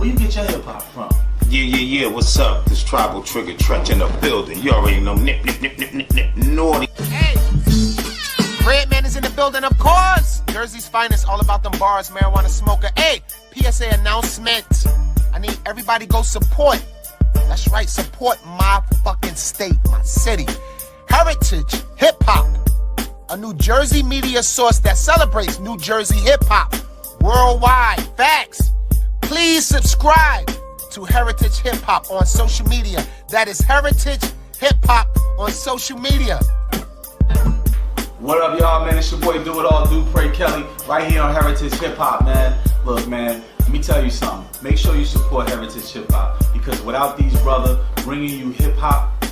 Where you get your hip hop from? Yeah. What's up? This tribal trigger trench in the building. You already know. Nip, naughty. Hey, Redman is in the building, of course. Jersey's finest, all about them bars, marijuana smoker. Hey, PSA announcement. I need everybody go support. That's right, support my fucking state, my city. Heritage Hip Hop, a New Jersey media source that celebrates New Jersey hip hop worldwide. Facts. Please subscribe to Heritage Hip Hop on social media. That is Heritage Hip Hop on social media. What up, y'all, man? It's your boy Do It All, Do Pray Kelly, right here on Heritage Hip Hop, man. Look, man, let me tell you something. Make sure you support Heritage Hip Hop, because without these brothers bringing you hip hop,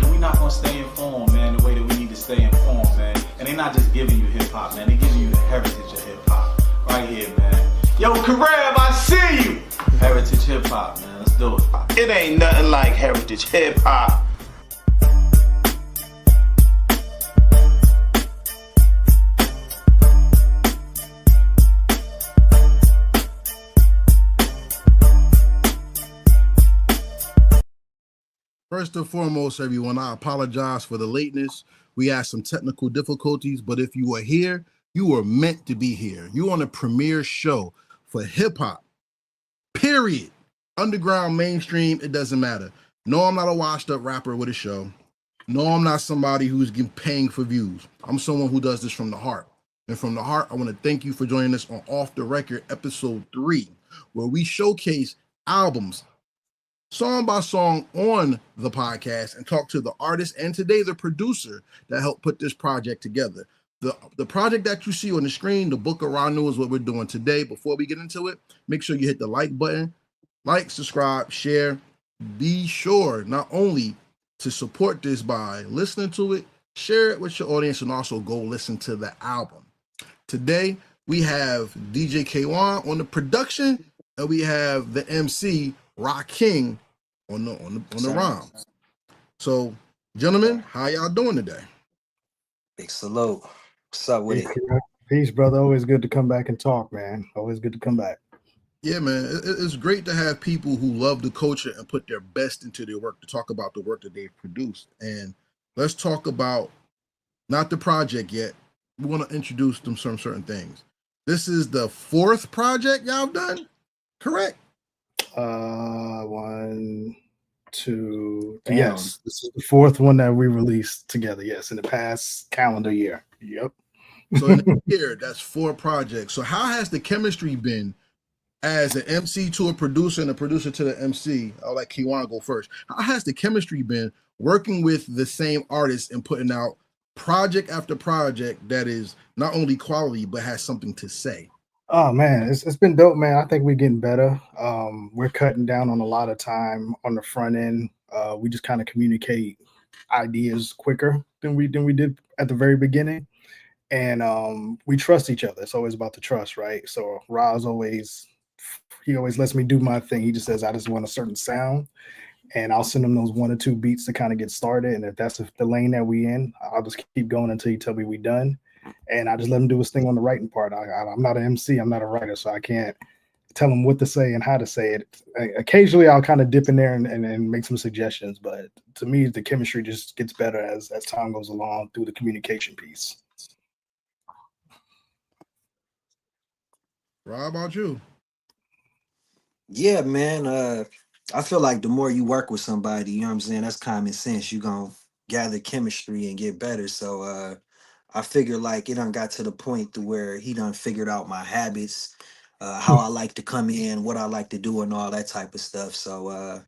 we're not gonna stay informed, man, the way that we need to stay informed, man. And they're not just giving you hip hop, man. They're giving you the heritage of hip hop, right here, man. Yo, Karev, I see you. Heritage Hip Hop, man. Let's do it. It ain't nothing like heritage hip hop. First and foremost, everyone, I apologize for the lateness. We had some technical difficulties, but if you are here, you are meant to be here. You on a premiere show for hip hop, period. Underground, mainstream, it doesn't matter. No, I'm not a washed up rapper with a show. No, I'm not somebody who's paying for views. I'm someone who does this from the heart. And from the heart, I want to thank you for joining us on Off the Record episode 3, where we showcase albums, song by song on the podcast, and talk to the artist and today the producer that helped put this project together. The project that you see on the screen, the Book of Ranu, is what we're doing today. Before we get into it, make sure you hit the like button, like, subscribe, share. Be sure not only to support this by listening to it, share it with your audience, and also go listen to the album. Today, we have DJ K7ng on the production, and we have the MC, Ra-K7ng, on the rhymes. So, gentlemen, how y'all doing today? Big salute. What's up with it? Peace, brother. Always good to come back and talk, man. Always good to come back. Yeah, man. It's great to have people who love the culture and put their best into their work to talk about the work that they've produced. And let's talk about not the project yet. We want to introduce them some certain things. This is the 4th project y'all done, correct? 1, 2, 3. Yes, this is the 4th one that we released together. Yes, in the past calendar year. Yep. So in a year, that's 4 projects. So how has the chemistry been as an MC to a producer and a producer to the MC? I'll let K7ng go first. How has the chemistry been working with the same artist and putting out project after project that is not only quality but has something to say? Oh man, it's been dope, man. I think we're getting better. We're cutting down on a lot of time on the front end. We just kind of communicate ideas quicker than we did at the very beginning. And we trust each other. It's always about the trust, right? So Ra's always lets me do my thing. He just says, I just want a certain sound. And I'll send him those 1 or 2 beats to kind of get started. And if that's the lane that we in, I'll just keep going until you tell me we done. And I just let him do his thing on the writing part. I'm not an MC. I'm not a writer, so I can't tell him what to say and how to say it. Occasionally, I'll kind of dip in there and make some suggestions. But to me, the chemistry just gets better as time goes along through the communication piece. Rob, about you? Yeah, man. I feel like the more you work with somebody, you know what I'm saying, that's common sense. You're going to gather chemistry and get better. So I figure like it done got to the point to where he done figured out my habits, how I like to come in, what I like to do, and all that type of stuff. So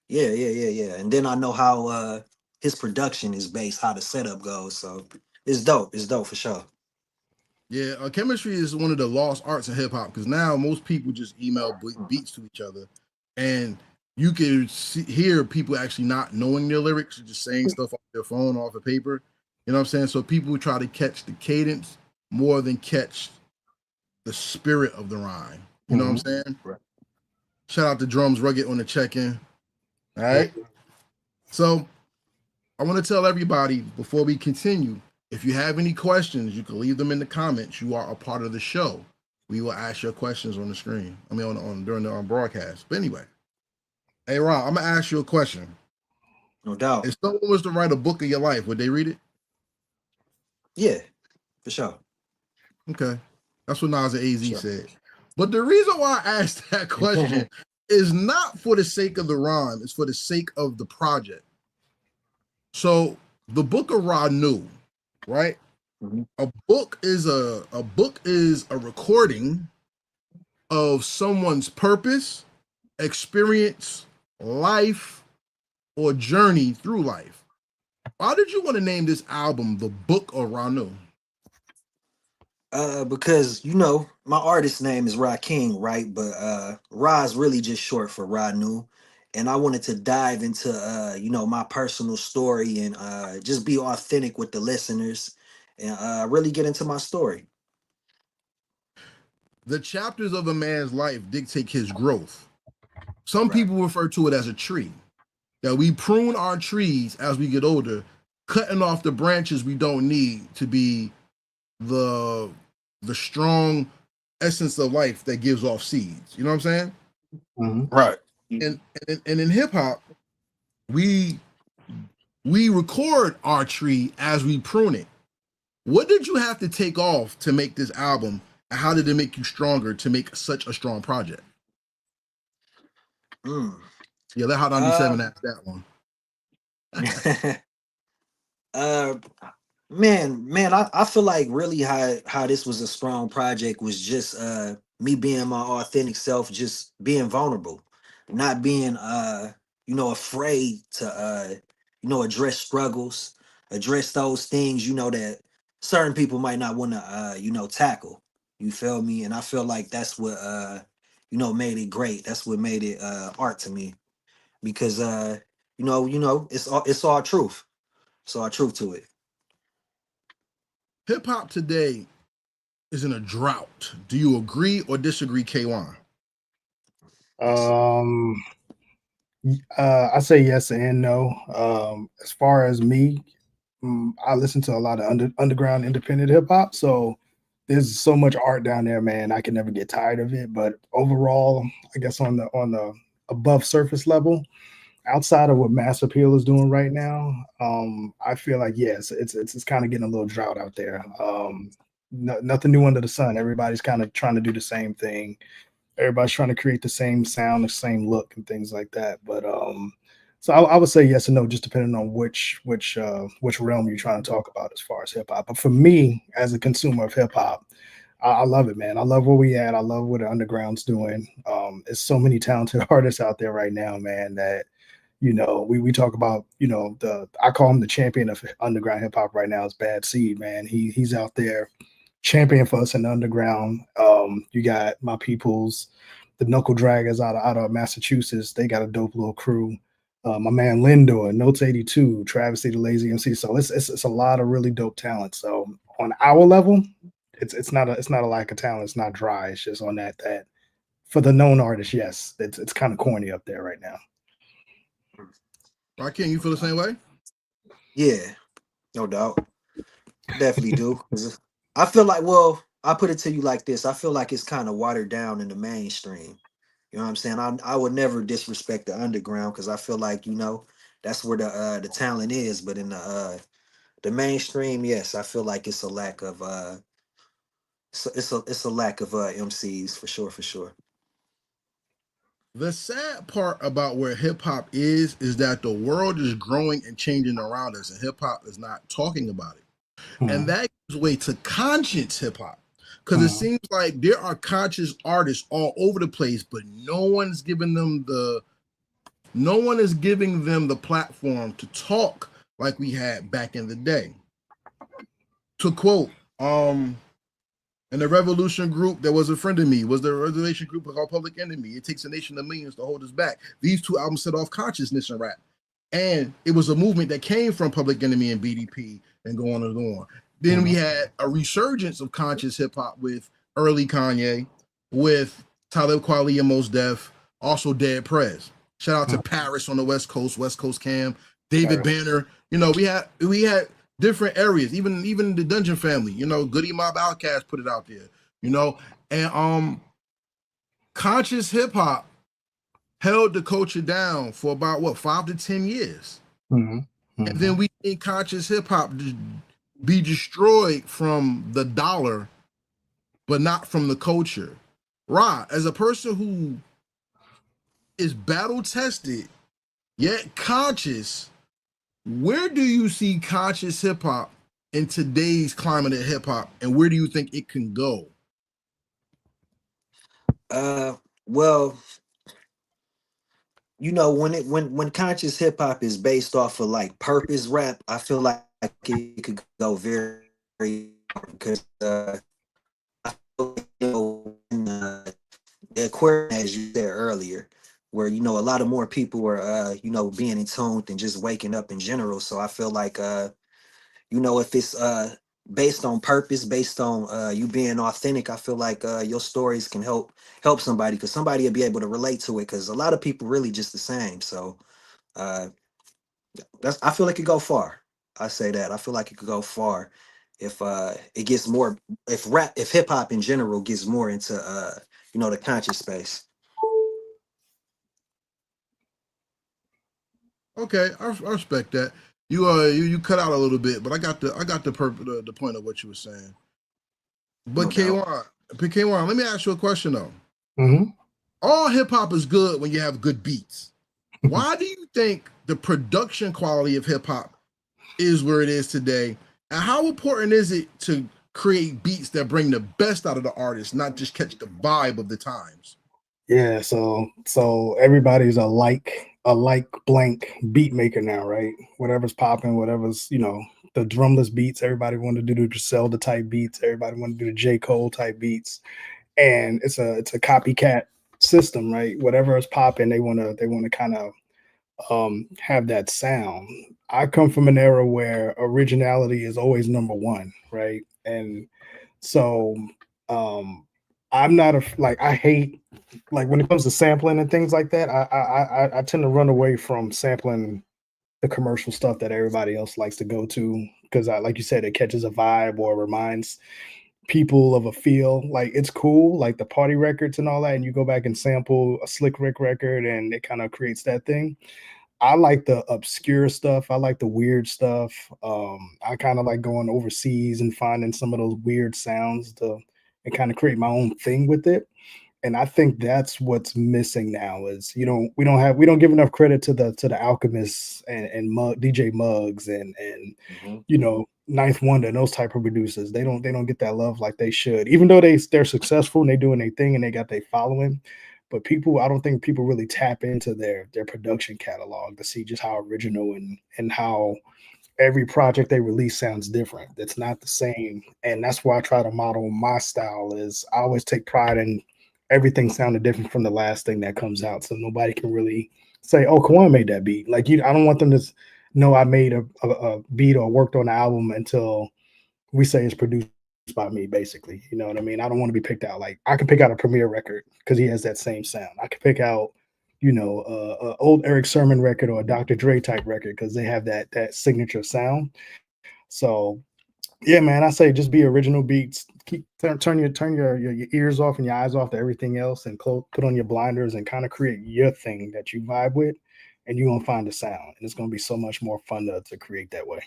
yeah. And then I know how his production is based, how the setup goes. So it's dope. It's dope for sure. Yeah, chemistry is one of the lost arts in hip hop because now most people just email beats to each other, and you can hear people actually not knowing their lyrics, just saying stuff off their phone, off of paper. You know what I'm saying? So people try to catch the cadence more than catch the spirit of the rhyme. You know what I'm saying? Right. Shout out to Drums Rugged on the check-in. All right. So I want to tell everybody before we continue, if you have any questions, you can leave them in the comments. You are a part of the show. we will ask your questions on the screen. I mean, on during the broadcast. But anyway, hey Ron, I'm gonna ask you a question. No doubt. If someone was to write a book of your life, would they read it? Yeah, for sure. Okay, that's what Nas and AZ Sure. said. But the reason why I asked that question is not for the sake of the rhyme; it's for the sake of the project. So, the Book of Ranu, right? Mhm. A book is a recording of someone's purpose, experience, life, or journey through life. Why did you want to name this album The Book of Ranu? Because my artist name is Ra-K7ng, right? But Ra is really just short for Ranu. And I wanted to dive into my personal story and just be authentic with the listeners and really get into my story. The chapters of a man's life dictate his growth. Some Right. people refer to it as a tree. That we prune our trees as we get older, cutting off the branches we don't need to be the strong essence of life that gives off seeds. You know what I'm saying? Mhm. Right. And in hip hop, we record our tree as we prune it. What did you have to take off to make this album? And how did it make you stronger to make such a strong project? Mm. Yeah, let Hot Uh, 97 ask that one. uh, man, I feel like really how this was a strong project was just me being my authentic self, just being vulnerable, not being afraid to address struggles, address those things that certain people might not want to tackle. You feel me? And I feel like that's what made it great. That's what made it art to me because it's all truth. It's all truth to it. Hip hop today is in a drought. Do you agree or disagree, K1? Um, I say yes and no. As far as me, I listen to a lot of underground independent hip hop, so there's so much art down there, man. I can never get tired of it. But overall, I guess on the above surface level, outside of what Mass Appeal is doing right now, I feel like yes, it's kind of getting a little drought out there. Nothing new under the sun. Everybody's kind of trying to do the same thing. Everybody's trying to create the same sound, the same look, and things like that. But so I would say yes and no, just depending on which realm you're trying to talk about as far as hip hop. But for me, as a consumer of hip hop, I love it, man. I love where we at. I love what the underground's doing. There's so many talented artists out there right now, man, that we talk about, I call him the champion of underground hip hop right now is Bad Seed, man. He's out there champion for us in the underground. You got my peoples, the Knuckle Draggers out of Massachusetts. They got a dope little crew. My man Lindor, Notes 82, Travis C. the Lazy MC. So it's a lot of really dope talent. So on our level, it's not a lack of talent. It's not dry. It's just on that for the known artists, yes, it's kind of corny up there right now. Rakim, you feel the same way? Yeah, no doubt. Definitely do. 'Cause I feel like, well, I put it to you like this. I feel like it's kind of watered down in the mainstream. You know what I'm saying? I would never disrespect the underground because I feel like, that's where the talent is. But in the mainstream, yes, I feel like it's a lack of it's a lack of MCs for sure, for sure. The sad part about where hip hop is that the world is growing and changing around us, and hip hop is not talking about it. And Mhm. that gives way to conscious hip hop. Because it Mhm. seems like there are conscious artists all over the place, but no one is giving them the platform to talk like we had back in the day. To quote, in the Revolution group, there was a friend of me, was the Reservation group called Public Enemy. It takes a nation of millions to hold us back. These two albums set off consciousness in rap. And it was a movement that came from Public Enemy and BDP and go on and on. Then we Mhm. had a resurgence of conscious hip hop with early Kanye, with Talib Kweli and Mos Def, also Dead Prez. Shout out to Mhm. Paris on the West Coast Cam, David Paris. Banner. We had different areas, even the Dungeon family. Goody Mob Outcast put it out there. You know, And conscious hip hop held the culture down for about what 5 to 10 years. And then we think conscious hip hop be destroyed from the dollar, but not from the culture. Ra, as a person who is battle tested yet conscious, where do you see conscious hip hop in today's climate of hip hop, and where do you think it can go? Well, you know, when conscious hip hop is based off of like purpose rap, I feel like it could go very because you know, the aquarium, as you said earlier, where you know a lot of more people were you know being in tune than just waking up in general. So I feel like you know if it's based on purpose, based on you being authentic, I feel like your stories can help somebody because somebody will be able to relate to it because a lot of people really just the same. So uh that's I feel like it could go far. I say that. I feel like it could go far if it gets more if hip hop in general gets more into you know the conscious space. Okay, I respect that. You cut out a little bit, but I got the point of what you were saying. But No doubt. K1, let me ask you a question though. Mm-hmm. All hip hop is good when you have good beats. Why do you think the production quality of hip hop is where it is today? And how important is it to create beats that bring the best out of the artist, not just catch the vibe of the times? Yeah, so everybody's a like blank beat maker now, right? Whatever's popping, whatever's the drumless beats. Everybody want to do the Griselda type beats. Everybody want to do the J. Cole type beats, and it's a copycat system, right? Whatever is popping, they want to kind of have that sound. I come from an era where originality is always number one, right? And so um I'm not like I hate like when it comes to sampling and things like that. I tend to run away from sampling the commercial stuff that everybody else likes to go to because I like you said it catches a vibe or reminds people of a feel. Like it's cool, like the party records and all that, and you go back and sample a Slick Rick record and it kind of creates that thing. I like the obscure stuff. I like the weird stuff. I kind of like going overseas and finding some of those weird sounds to and kind of create my own thing with it. And I think that's what's missing now is we don't give enough credit to the alchemists and DJ Muggs and Mhm. Ninth Wonder and those type of producers. They don't get that love like they should, even though they're successful and they doing their thing and they got their following. But I don't think people really tap into their production catalog to see just how original and how every project they release sounds different. It's not the same. And that's why I try to model my style is I always take pride in everything sounding different from the last thing that comes out. So nobody can really say, oh, Kawan made that beat. Like I don't want them to know I made a beat or worked on the album until we say it's produced by me, basically. You know what I mean? I don't want to be picked out. Like I can pick out a Premier record because he has that same sound. I can pick out, a old Eric Sermon record or a Dr. Dre type record because they have that signature sound. So yeah, man, I say just be original beats. Turn your ears off and your eyes off to everything else, and put on your blinders and kind of create your thing that you vibe with, and you're gonna find the sound. And it's gonna be so much more fun to create that way.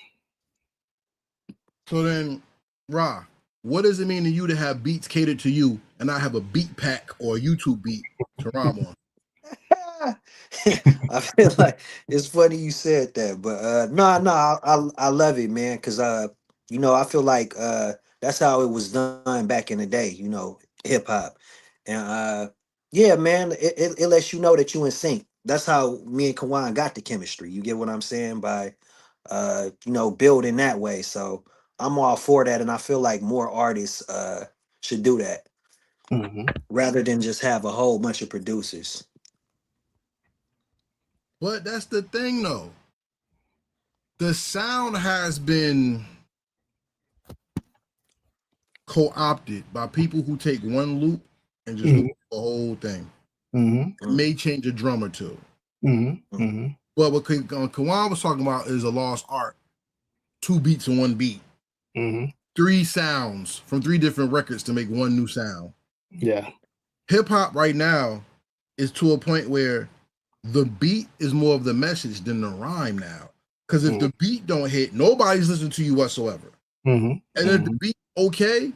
So then, Ra, what does it mean to you to have beats catered to you and not have a beat pack or a YouTube beat to rhyme on? I feel like it's funny you said that, but no, I love it, man, because I feel like that's how it was done back in the day, hip hop, and yeah, man, it lets you know that you in sync. That's how me and Kawan got the chemistry. You get what I'm saying by building that way. So I'm all for that, and I feel like more artists should do that Mhm. rather than just have a whole bunch of producers. But that's the thing, though. The sound has been co-opted by people who take one loop and just loop Mhm. the whole thing. Mhm. It may change a drum or two. Mhm. Mhm. But what Kawan was talking about is a lost art. 2 beats and 1 beat. Mhm. 3 sounds from 3 different records to make 1 new sound. Yeah. Hip hop right now is to a point where the beat is more of the message than the rhyme now. Because if the beat don't hit, nobody's listening to you whatsoever. And if the beat okay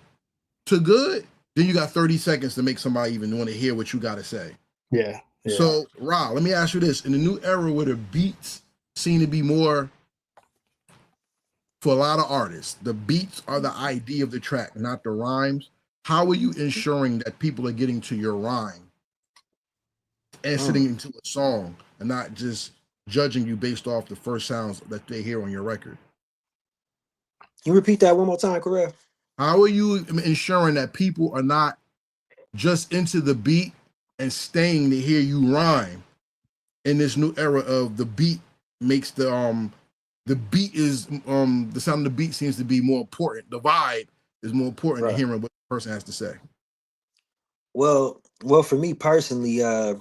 to good, then you got 30 seconds to make somebody even want to hear what you got to say. Yeah. So, Ra, let me ask you this. In the new era where the beats seem to be more, for a lot of artists, the beats are the idea of the track, not the rhymes. How are you ensuring that people are getting to your rhyme and sitting into a song and not just judging you based off the first sounds that they hear on your record? Can you repeat that one more time, Correct? How are you ensuring that people are not just into the beat and staying to hear you rhyme in this new era of the beat makes the beat is the sound of the beat seems to be more important. The vibe is more important than hearing what the person has to say. Well, for me personally, I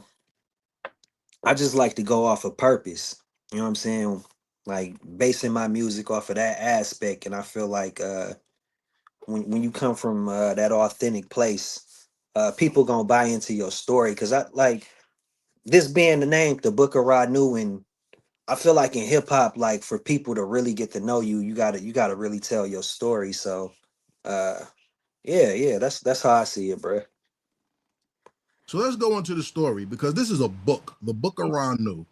just like to go off of purpose. You know what I'm saying? Like basing my music off of that aspect, and I feel like when you come from that authentic place, people gonna buy into your story. Cause I like this being the name, the Book of Ranu, and I feel like in hip hop, like for people to really get to know you, you gotta really tell your story. So, yeah, that's how I see it, bro. So let's go into the story because this is a book, the Book of Ranu.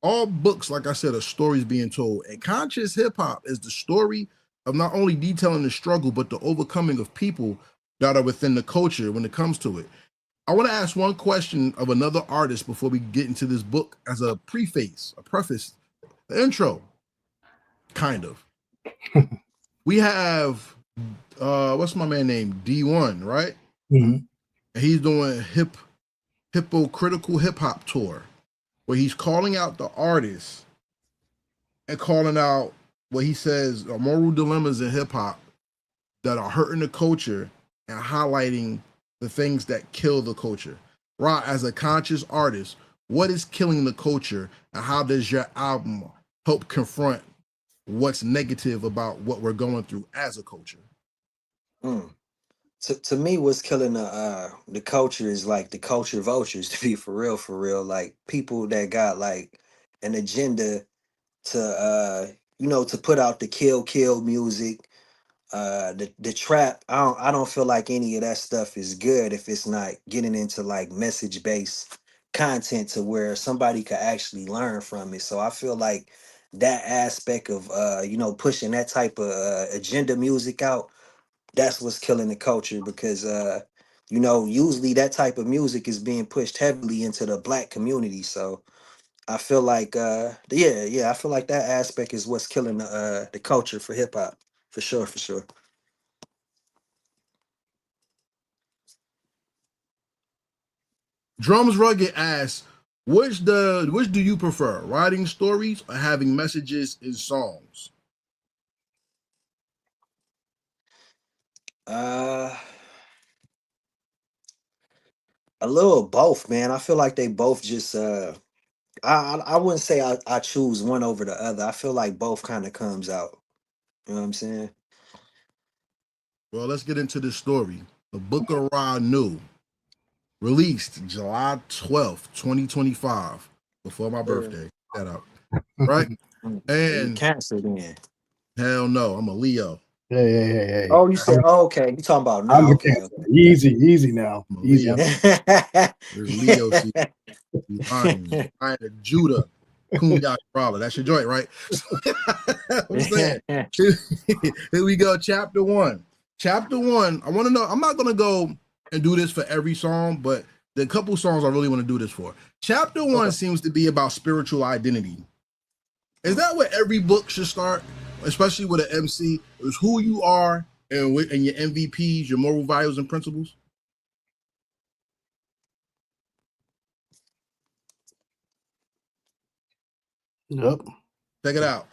All books, like I said, are stories being told. And conscious hip hop is the story of not only detailing the struggle, but the overcoming of people that are within the culture when it comes to it. I want to ask one question of another artist before we get into this book as a preface, a preface, an intro, kind of. We have, what's my man named? D1, right? And he's doing hypocritical hip hop tour where he's calling out the artists and calling out what he says are moral dilemmas in hip hop that are hurting the culture and highlighting the things that kill the culture. Ra, as a conscious artist, what is killing the culture and how does your album help confront what's negative about what we're going through as a culture? To me, what's killing the culture is like the culture vultures. To be for real, like people that got like an agenda to to put out the kill music, the trap. I don't feel like any of that stuff is good if it's not getting into like message based content to where somebody could actually learn from it. So I feel like that aspect of pushing that type of agenda music out, that's what's killing the culture because usually that type of music is being pushed heavily into the black community. So I feel like I feel like that aspect is what's killing the culture for hip hop. For sure. Drums Rugged asks, which do you prefer, writing stories or having messages in songs? A little of both, man. I feel like they both just I wouldn't say I choose one over the other. I feel like both kind of comes out. You know what I'm saying? Well, let's get into this story. The Book of Ranu, released July 12th, 2025, before my birthday. That up, right? And Cancer then. hell no, I'm a Leo. Hey. Oh, you said okay. You talking about I'm now? a Okay. Cancer. Easy now. I'm a Easy. Leo. There's Leo season. You lying. Lion of Judah. Kumbaya Brawler. That's your joint, right? I'm saying. Here we go. Chapter 1. Chapter 1. I want to know. I'm not going to go and do this for every song, but the couple songs I really want to do this for. Chapter 1 seems to be about spiritual identity. Is that where every book should start? Especially with an MC, is who you are and your MVPs, your moral values and principles? Yep. Check it out.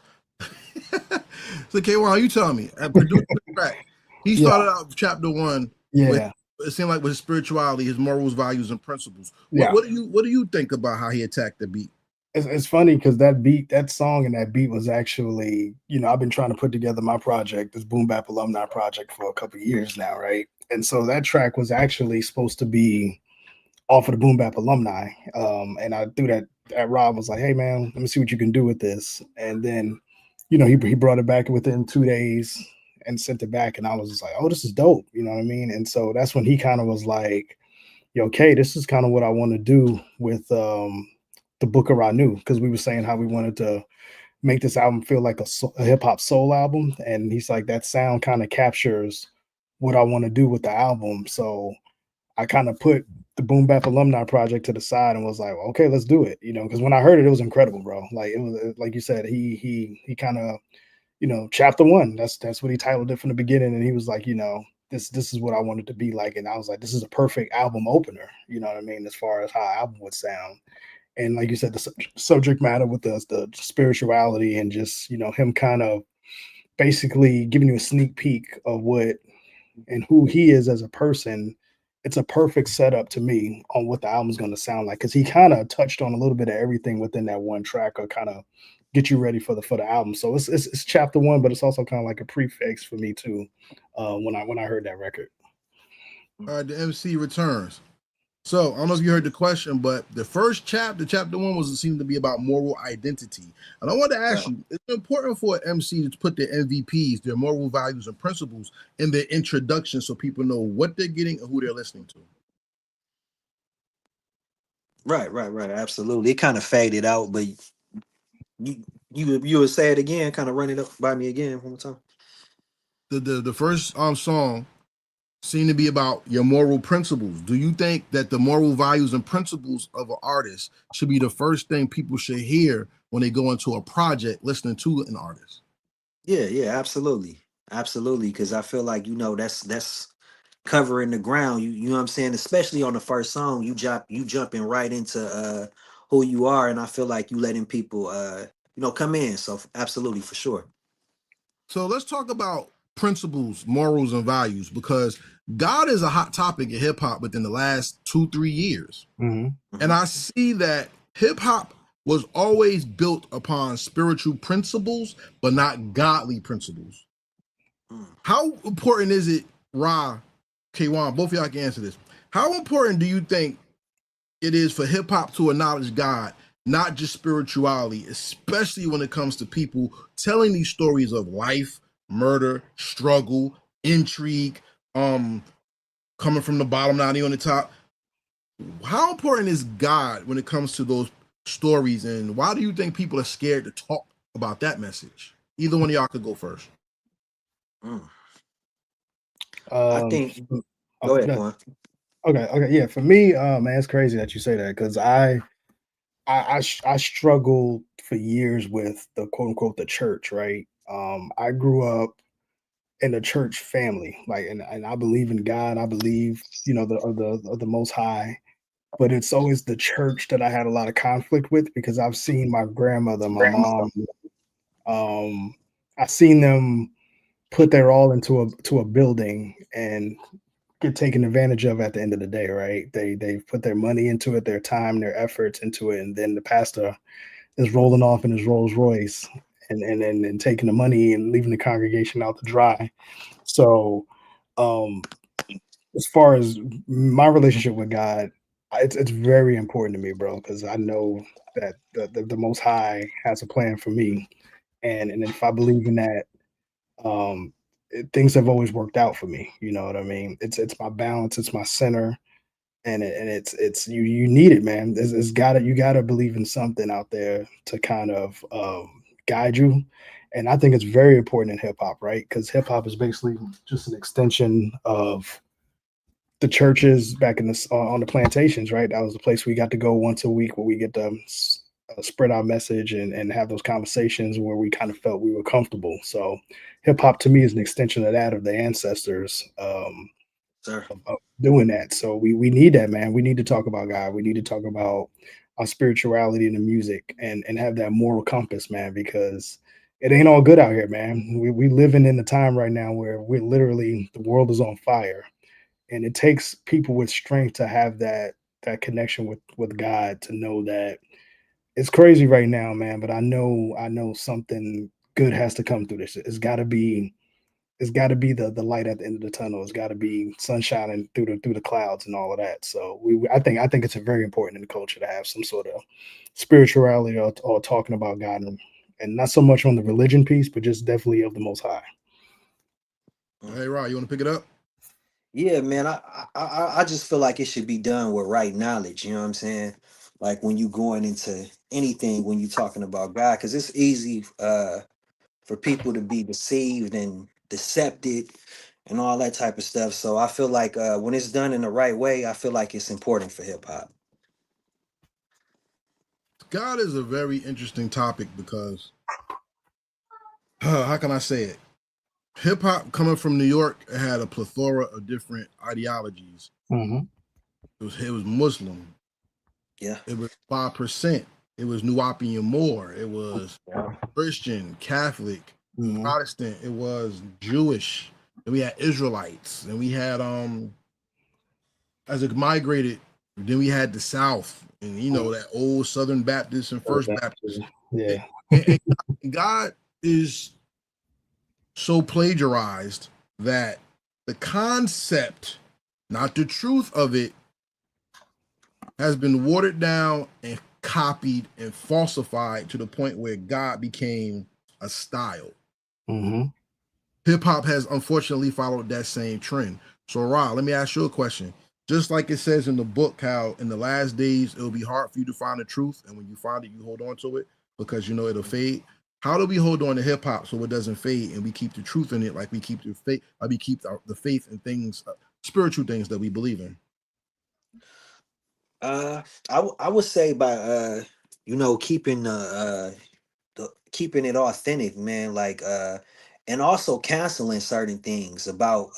So K1, you tell me. Producing the track, he started out chapter 1 with, it seemed like, with his spirituality, his morals, values, and principles. What do you think about how he attacked the beat? It's funny because that song and that beat was actually, I've been trying to put together my project, this Boom Bap alumni project, for a couple of years now, right? And so that track was actually supposed to be off of the Boom Bap alumni. And I threw that at Rob, was like, hey man, let me see what you can do with this. And then, he brought it back within 2 days and sent it back. And I was just like, oh, this is dope. You know what I mean? And so that's when he kind of was like, yo, okay, this is kind of what I want to do with the Book of Ranu, because we were saying how we wanted to make this album feel like a hip hop soul album. And he's like, that sound kind of captures what I want to do with the album. So I kind of put the Boom Bap Alumni project to the side and was like, okay, let's do it. Because when I heard it, it was incredible, bro. Like it was, like you said, he kind of, chapter one. That's what he titled it from the beginning, and he was like, this is what I wanted to be like, and I was like, this is a perfect album opener. You know what I mean, as far as how an album would sound. And like you said, the subject matter with the spirituality and just him kind of basically giving you a sneak peek of what and who he is as a person. It's a perfect setup to me on what the album's going to sound like, because he kind of touched on a little bit of everything within that one track, or kind of get you ready for the album. So it's chapter one, but it's also kind of like a prefix for me too. When I heard that record. All right, the MC returns. So I don't know if you heard the question, but the first chapter one, was seemed to be about moral identity. And I want to ask you, it's important for an MC to put their MVPs, their moral values and principles, in their introduction so people know what they're getting and who they're listening to. Right. Absolutely. It kind of faded out, but you would say it again, kind of run it up by me again one more time. The first song seem to be about your moral principles. Do you think that the moral values and principles of an artist should be the first thing people should hear when they go into a project listening to an artist? Yeah, absolutely. Because I feel like, that's covering the ground. You know what I'm saying? Especially on the first song, you jumping right into who you are, and I feel like you letting people come in. So absolutely, for sure. So let's talk about principles, morals, and values, because God is a hot topic in hip hop within the last 2-3 years. Mm-hmm. And I see that hip hop was always built upon spiritual principles, but not godly principles. How important is it, Ra-K7ng, both of y'all can answer this. How important do you think it is for hip hop to acknowledge God, not just spirituality, especially when it comes to people telling these stories of life, murder, struggle, intrigue, coming from the bottom, not even on the top? How important is God when it comes to those stories, and why do you think people are scared to talk about that message? Either one of y'all could go first. I think. Go ahead, Quan. Okay, yeah. For me, man, it's crazy that you say that, because I struggled for years with the quote unquote the church, right? I grew up in a church family, like, and I believe in God. I believe, the Most High, but it's always the church that I had a lot of conflict with, because I've seen my grandmother, my mom, I've seen them put their all into a building and get taken advantage of at the end of the day, right? They've put their money into it, their time, their efforts into it, and then the pastor is rolling off in his Rolls Royce and taking the money and leaving the congregation out to dry. So, as far as my relationship with God, it's very important to me, bro, because I know that the Most High has a plan for me, and if I believe in that, things have always worked out for me. You know what I mean? It's my balance, it's my center, and it's you need it, man. It's gotta you gotta believe in something out there to kind of guide you. And I think it's very important in hip hop, right? Because hip hop is basically just an extension of the churches back in the on the plantations, right? That was the place we got to go once a week, where we get to spread our message and have those conversations where we kind of felt we were comfortable. So hip hop to me is an extension of that, of the ancestors of doing that. So we need that, man. We need to talk about God. We need to talk about our spirituality in the music, and have that moral compass, man, because it ain't all good out here, man. We living in the time right now where we're literally, the world is on fire, and it takes people with strength to have that connection with God, to know that it's crazy right now, man. But I know something good has to come through this. It's got to be it's got to be the light at the end of the tunnel. It's got to be sun shining through the clouds and all of that. So I think it's very important in the culture to have some sort of spirituality or talking about God, and not so much on the religion piece, but just definitely of the Most High. Hey, Rod, you want to pick it up? Yeah, man. I just feel like it should be done with right knowledge. You know what I'm saying? Like when you going into anything, when you talking about God, because it's easy for people to be deceived and decepted and all that type of stuff. So I feel like when it's done in the right way, I feel like it's important for hip hop. God is a very interesting topic because, how can I say it? Hip hop coming from New York, it had a plethora of different ideologies. Mm-hmm. It was Muslim. Yeah. It was 5%. It was Nuwapian Moor. It was Yeah. Christian, Catholic, Mm-hmm. Protestant. It was Jewish. And we had Israelites. And we had as it migrated, then we had the South, and that old Southern Baptist and First Baptist. Yeah. And God is so plagiarized that the concept, not the truth of it, has been watered down and copied and falsified to the point where God became a style. Mm-hmm. Hip hop has unfortunately followed that same trend. So, Ra, let me ask you a question. Just like it says in the book, how in the last days it'll be hard for you to find the truth, and when you find it, you hold on to it because it'll fade. How do we hold on to hip hop so it doesn't fade and we keep the truth in it, like we keep the faith, like we keep the faith in things, spiritual things that we believe in? I would say by keeping keeping it authentic, man. Like and also canceling certain things about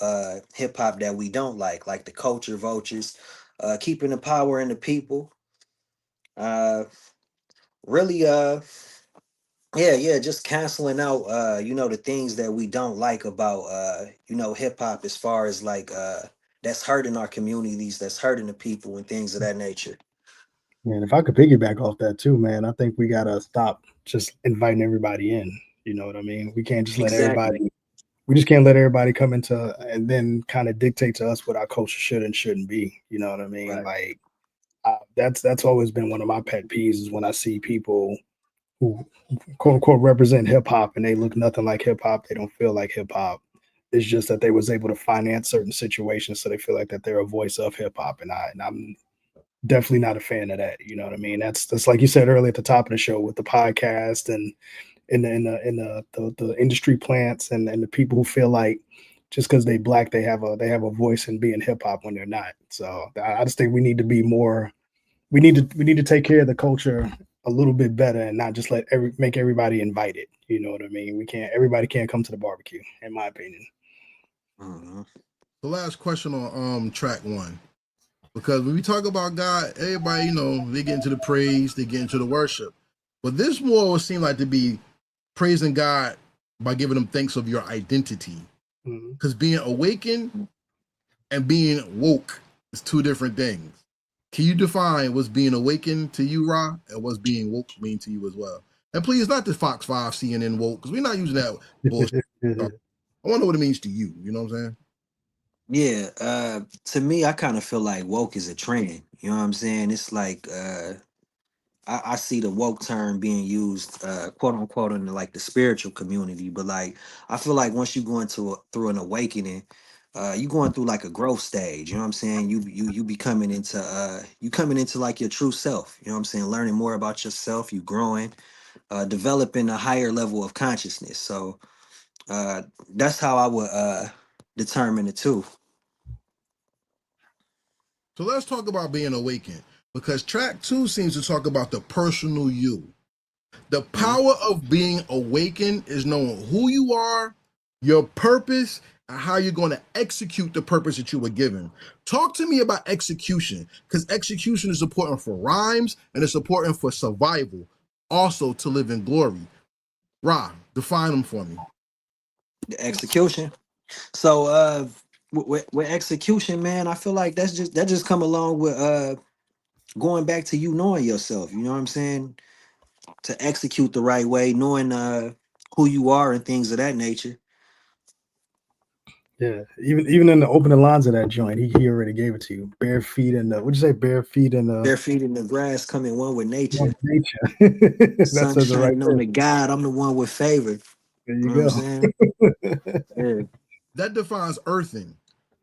hip hop that we don't like the culture vultures, keeping the power in the people. Uh, really, yeah, just canceling out the things that we don't like about hip hop as far as like that's hurting our communities, that's hurting the people and things of that nature. Man, if I could piggyback off that too, man, I think we gotta stop just inviting everybody in. You know what I mean? We can't just let Exactly. everybody. We just can't let everybody come into and then kind of dictate to us what our culture should and shouldn't be. You know what I mean? Right. Like that's always been one of my pet peeves is when I see people who quote unquote represent hip hop and they look nothing like hip hop. They don't feel like hip hop. It's just that they was able to finance certain situations, so they feel like that they're a voice of hip hop, and I'm definitely not a fan of that. You know what I mean? That's like you said earlier at the top of the show with the podcast and in the industry plants and the people who feel like just because they black they have a voice in being hip hop when they're not. So I just think we need to be more. We need to take care of the culture a little bit better and not just make everybody invited. You know what I mean? Everybody can't come to the barbecue, in my opinion. Mm-hmm. The last question on track one. Because when we talk about God, everybody, they get into the praise, they get into the worship. But this more would seem like to be praising God by giving him thanks of your identity. Because being awakened and being woke is two different things. Can you define what's being awakened to you, Ra, and what's being woke mean to you as well? And please, not the Fox 5 CNN woke, because we're not using that bullshit. I want to know what it means to you. You know what I'm saying? Yeah, to me, I kind of feel like woke is a trend. You know what I'm saying? It's like I see the woke term being used, quote unquote, in like the spiritual community. But like, I feel like once you go through an awakening, you going through like a growth stage. You know what I'm saying? You becoming into you coming into like your true self. You know what I'm saying? Learning more about yourself. You growing, developing a higher level of consciousness. So that's how I would determine the two. So let's talk about being awakened, because track 2 seems to talk about the personal you. The power of being awakened is knowing who you are, your purpose, and how you're going to execute the purpose that you were given. Talk to me about execution, because execution is important for rhymes and it's important for survival, also to live in glory. Ra, define them for me. The execution. So with execution, man, I feel like that just come along with going back to you knowing yourself. You know what I'm saying? To execute the right way, knowing who you are and things of that nature. Yeah, even in the opening lines of that joint, he already gave it to you. Bare feet in the, what'd you say? Bare feet in the Bare feet in the grass, coming one with one nature. with nature. That Sun says it right shining on there. the God. I'm the one with favor. There You you know what I'm go. saying? Yeah. That defines earthing.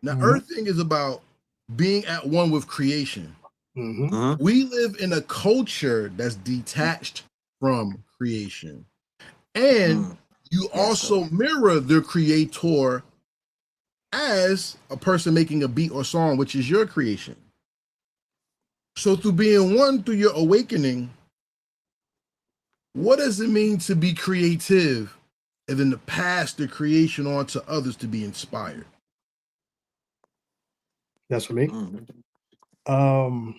Now, Hmm. earthing is about being at one with creation. Hmm. Uh-huh. We live in a culture that's detached from creation. And Mm. you Yes, sir. also mirror the creator as a person making a beat or song, which is your creation. So, through being one, through your awakening, what does it mean to be creative and then to pass the creation on to others to be inspired? That's for me. Mm. Um,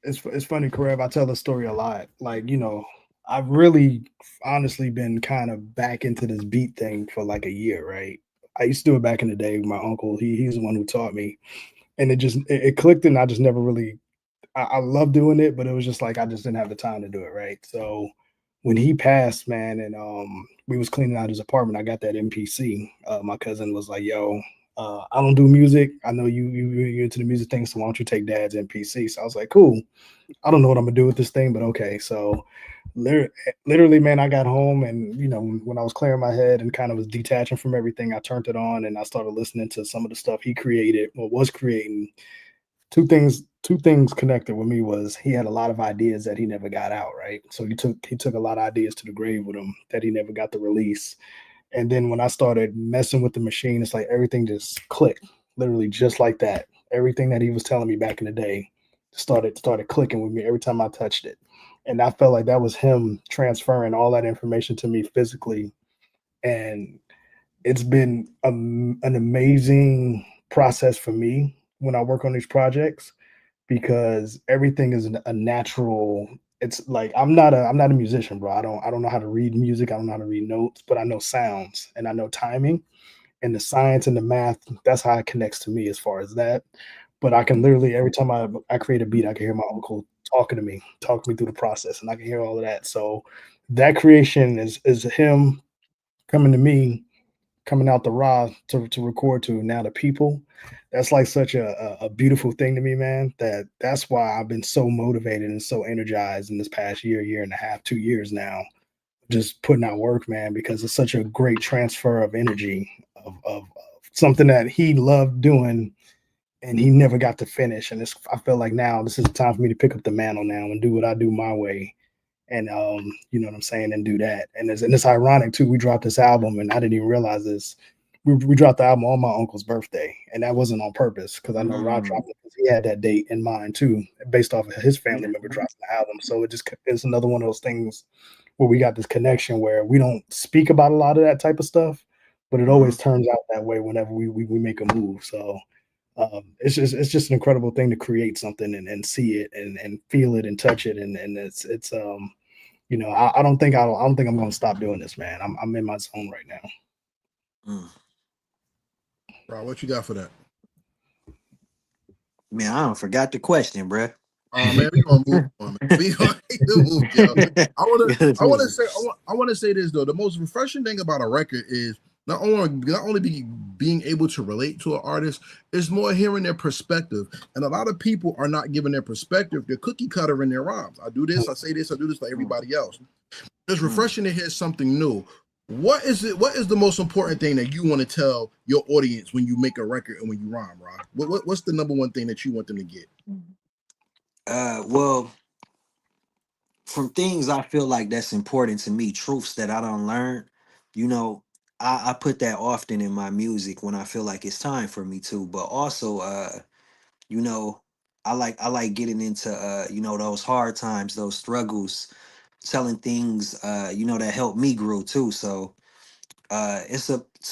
it's funny, Karev. I tell the story a lot. Like, I've really honestly been kind of back into this beat thing for like a year, right? I used to do it back in the day. My uncle, he's the one who taught me, and it clicked, and I just never really. I love doing it, but it was just like I just didn't have the time to do it, right? So when he passed, man, and we was cleaning out his apartment, I got that MPC. My cousin was like, "Yo, I don't do music. I know you're into the music thing, so why don't you take Dad's MPC?" So I was like, "Cool." I don't know what I'm gonna do with this thing, but okay. So literally, man, I got home and when I was clearing my head and kind of was detaching from everything, I turned it on and I started listening to some of the stuff he created or was creating. Two things connected with me was he had a lot of ideas that he never got out, right? So he took a lot of ideas to the grave with him that he never got to release. And then when I started messing with the machine, it's like everything just clicked, literally just like that. Everything that he was telling me back in the day started clicking with me every time I touched it. And I felt like that was him transferring all that information to me physically. And it's been an amazing process for me when I work on these projects because everything is a natural. It's like I'm not a musician, bro. I don't know how to read music. I don't know how to read notes, but I know sounds and I know timing and the science and the math. That's how it connects to me as far as that. But I can literally every time I create a beat, I can hear my uncle talking me through the process, and I can hear all of that. So that creation is him coming to me, coming out the raw to record to now the people. That's like such a beautiful thing to me, man. That's why I've been so motivated and so energized in this past year and a half, 2 years now, just putting out work, man, because it's such a great transfer of energy of something that he loved doing and he never got to finish. And I feel like now this is the time for me to pick up the mantle now and do what I do my way. And you know what I'm saying, and do that. And it's ironic too. We dropped this album, and I didn't even realize this. We dropped the album on my uncle's birthday, and that wasn't on purpose because I know Rod Mm. dropped it because he had that date in mind too, based off of his family Yeah. member dropping the album. So it's another one of those things where we got this connection where we don't speak about a lot of that type of stuff, but it Uh-huh. always turns out that way whenever we make a move. So it's just an incredible thing to create something and see it and feel it and touch it and I don't think I'm gonna stop doing this, man. I'm in my zone right now. Mm. Bro, what you got for that? Man, I don't forgot the question, bruh. Oh man, we gonna move on, man. We gonna move, yo. I wanna, I wanna say, I wanna say this though. The most refreshing thing about a record is not only being able to relate to an artist, it's more hearing their perspective. And a lot of people are not giving their perspective. They're cookie cutter in their rhymes. I do this, I say this, I do this for Mm. everybody else. It's Mm. refreshing to hear something new. What is it? What is the most important thing that you want to tell your audience when you make a record and when you rhyme, Rob? What's the number one thing that you want them to get? Well, from things I feel like that's important to me, truths that I don't learn, you know, I put that often in my music when I feel like it's time for me to. But also, you know, I like getting into those hard times, those struggles, telling things that help me grow too. So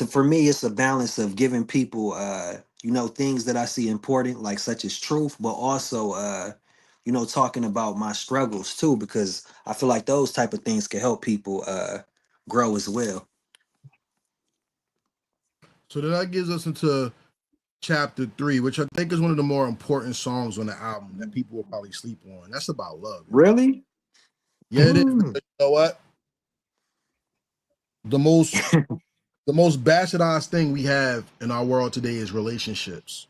for me it's a balance of giving people things that I see important, like such as truth, but also talking about my struggles too, because I feel like those type of things can help people grow as well. So then that gives us into chapter 3, which I think is one of the more important songs on the album that people will probably sleep on. That's about love, yo. Really? Yeah, it is. Because you know what? The most The most bastardized thing we have in our world today is relationships.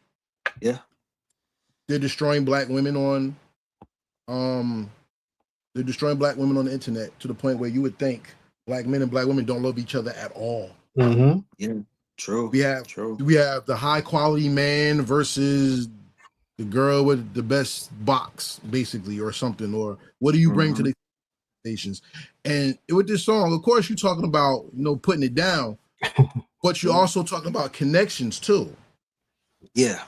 Yeah. They're destroying black women on they're destroying black women on the internet to the point where you would think black men and black women don't love each other at all. Mm-hmm. Yeah. True. We have True. the high quality man versus the girl with the best box, basically, or something. Or what do you bring to the stations? And with this song, of course, you're talking about putting it down, but you're also talking about connections too. Yeah.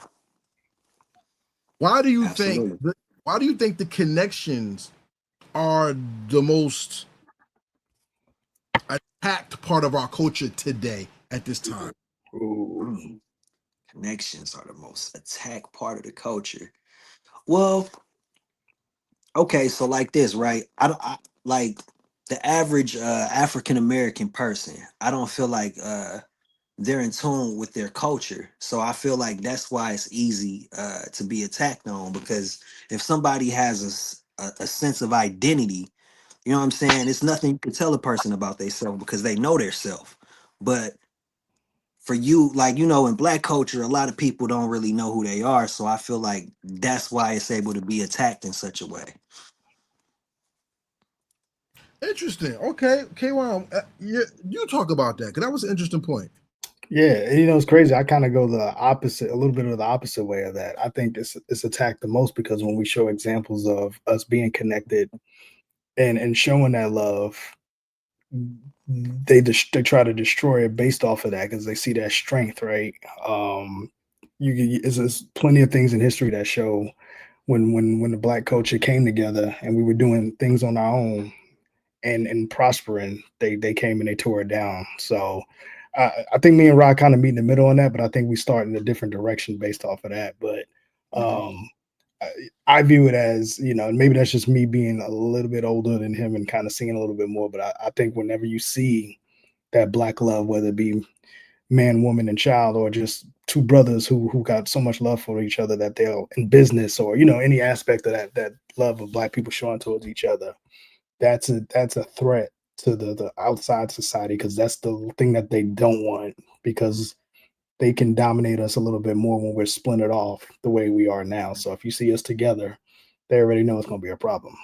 Why do you Absolutely. think? Why do you think the connections are the most attacked part of our culture today at this time? Mm. Connections are the most attacked part of the culture. Well, okay, so like this, right? Like the average African American person. I don't feel like they're in tune with their culture. So I feel like that's why it's easy to be attacked on, because if somebody has a sense of identity, you know what I'm saying? It's nothing you can tell a person about themselves because they know their self. But for you, like, in black culture, a lot of people don't really know who they are. So I feel like that's why it's able to be attacked in such a way. Interesting. Okay, K1, you talk about that because that was an interesting point. Yeah, and, it's crazy. I kind of go the opposite, a little bit of the opposite way of that. I think it's attacked the most because when we show examples of us being connected and showing that love, they try to destroy it based off of that because they see that strength, right? There's plenty of things in history that show when the black culture came together and we were doing things on our own and prospering, they came and they tore it down. So I think me and Rod kind of meet in the middle on that, but I think we start in a different direction based off of that. But I view it as, maybe that's just me being a little bit older than him and kind of seeing a little bit more. But I think whenever you see that black love, whether it be man, woman, and child, or just two brothers who got so much love for each other that they'll in business or any aspect of that love of black people showing towards each other, that's a threat to the outside society, because that's the thing that they don't want, because they can dominate us a little bit more when we're splintered off the way we are now. So if you see us together, they already know it's going to be a problem.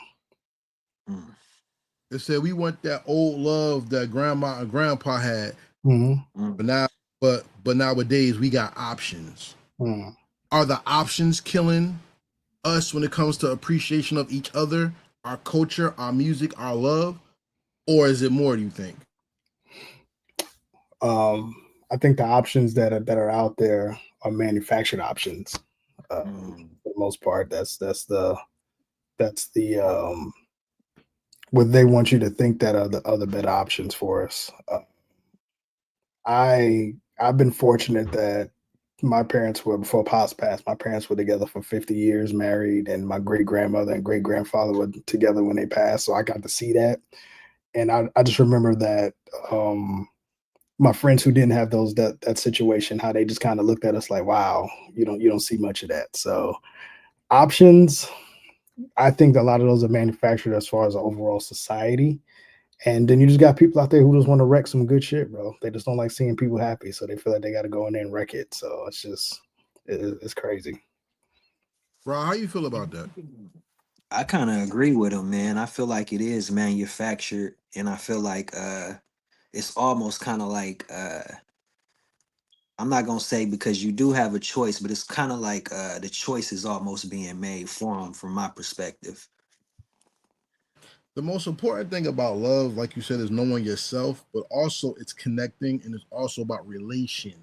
They said we want that old love that grandma and grandpa had, but nowadays we got options. Are the options killing us when it comes to appreciation of each other, our culture, our music, our love, or is it more, do you think? I think the options that are out there are manufactured options. For the most part, that's the what they want you to think that are the other better options for us. I've been fortunate that my parents were, before Pops passed, my parents were together for 50 years, married, and my great grandmother and great grandfather were together when they passed. So I got to see that. And I just remember that my friends who didn't have that situation, how they just kind of looked at us like, wow, you don't see much of that. So options, I think a lot of those are manufactured as far as the overall society. And then you just got people out there who just want to wreck some good shit, bro. They just don't like seeing people happy, so they feel like they got to go in there and wreck it. So it's just, it's crazy. Bro, how you feel about that? I kind of agree with him, man. I feel like it is manufactured, and I feel like it's almost kind of like I'm not gonna say because you do have a choice, but it's kind of like the choice is almost being made for him, from my perspective. The most important thing about love, like you said, is knowing yourself, but also it's connecting, and it's also about relation.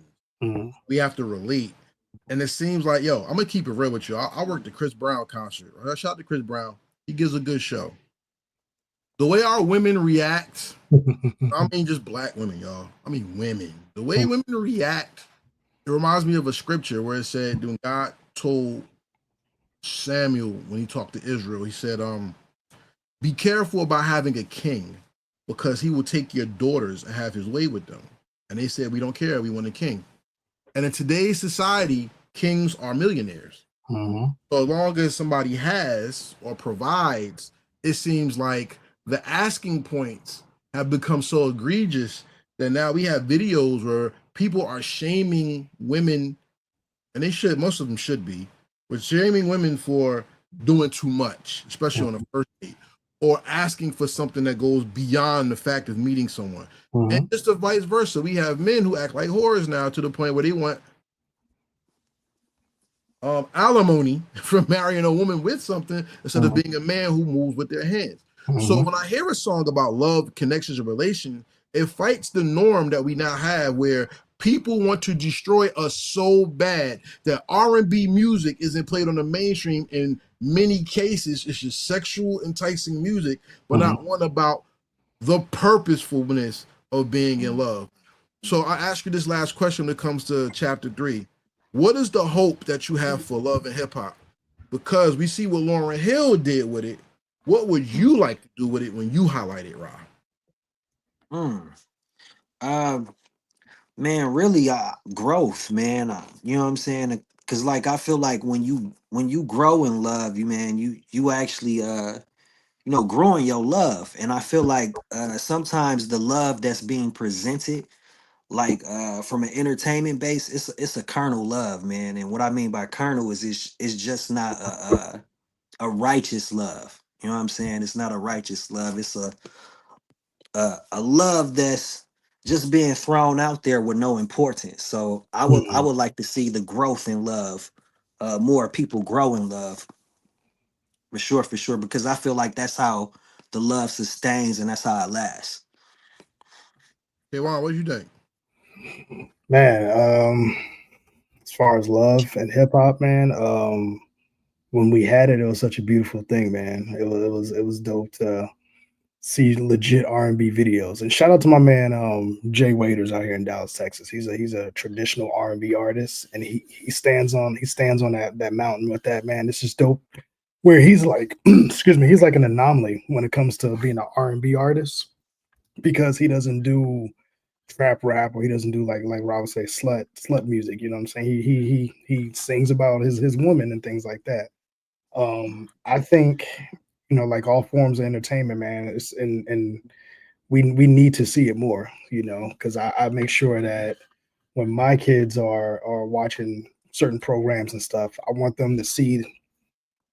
We have to relate. And it seems like, I'm gonna keep it real with you. I worked the Chris Brown concert. Right? I shot to Chris Brown. He gives a good show. The way our women react, I mean just black women, y'all. I mean women. The way women react, it reminds me of a scripture where it said, when God told Samuel when he talked to Israel, he said, be careful about having a king, because he will take your daughters and have his way with them. And they said, we don't care, we want a king. And in today's society, kings are millionaires. So as long as somebody has or provides, it seems like the asking points have become so egregious that now we have videos where people are shaming women, and they should, most of them should be, but shaming women for doing too much, especially on a first date, or asking for something that goes beyond the fact of meeting someone. And just the vice versa. We have men who act like whores now to the point where they want alimony from marrying a woman with something instead of being a man who moves with their hands. So when I hear a song about love, connections, and relations, it fights the norm that we now have where people want to destroy us so bad that R&B music isn't played on the mainstream. In many cases, it's just sexual enticing music, but not one about the purposefulness of being in love. So I ask you this last question when it comes to chapter 3. What is the hope that you have for love and hip hop? Because we see what Lauryn Hill did with it. What would you like to do with it when you highlight it, Rob? Man, really, growth, man. You know what I'm saying? Because like I feel like when you grow in love, you actually growing your love, and I feel like sometimes the love that's being presented, like from an entertainment base, it's a carnal love, man. And what I mean by carnal is it's just not a righteous love. You know what I'm saying? It's not a righteous love. It's a love that's just being thrown out there with no importance. So I would like to see the growth in love, more people grow in love, for sure, because I feel like that's how the love sustains and that's how it lasts. Okay, Juan, what do you think? Man, as far as love and hip hop, man, when we had it, it was such a beautiful thing, man. It was dope to see legit R&B videos. And shout out to my man Jay Waiters out here in Dallas, Texas. He's a traditional R&B artist, and he stands on that mountain with that, man. This is dope. Where he's like, excuse me, he's like an anomaly when it comes to being an R&B artist, because he doesn't do trap rap, or he doesn't do like Rob would say slut music. You know what I'm saying? He sings about his woman and things like that. I think, like all forms of entertainment, man, it's and we need to see it more, because I make sure that when my kids are watching certain programs and stuff, I want them to see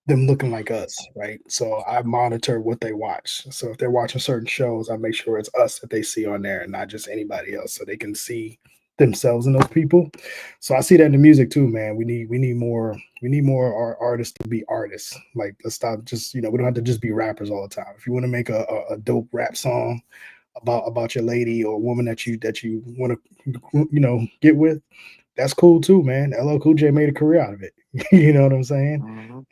them looking like us, right? So I monitor what they watch. So if they're watching certain shows, I make sure it's us that they see on there and not just anybody else, so they can see themselves in those people. So I see that in the music too, man. We need more our artists to be artists. Like, let's stop just, we don't have to just be rappers all the time. If you want to make a dope rap song about your lady or woman that you want to get with, that's cool too, man. LL Cool J made a career out of it. You know what I'm saying?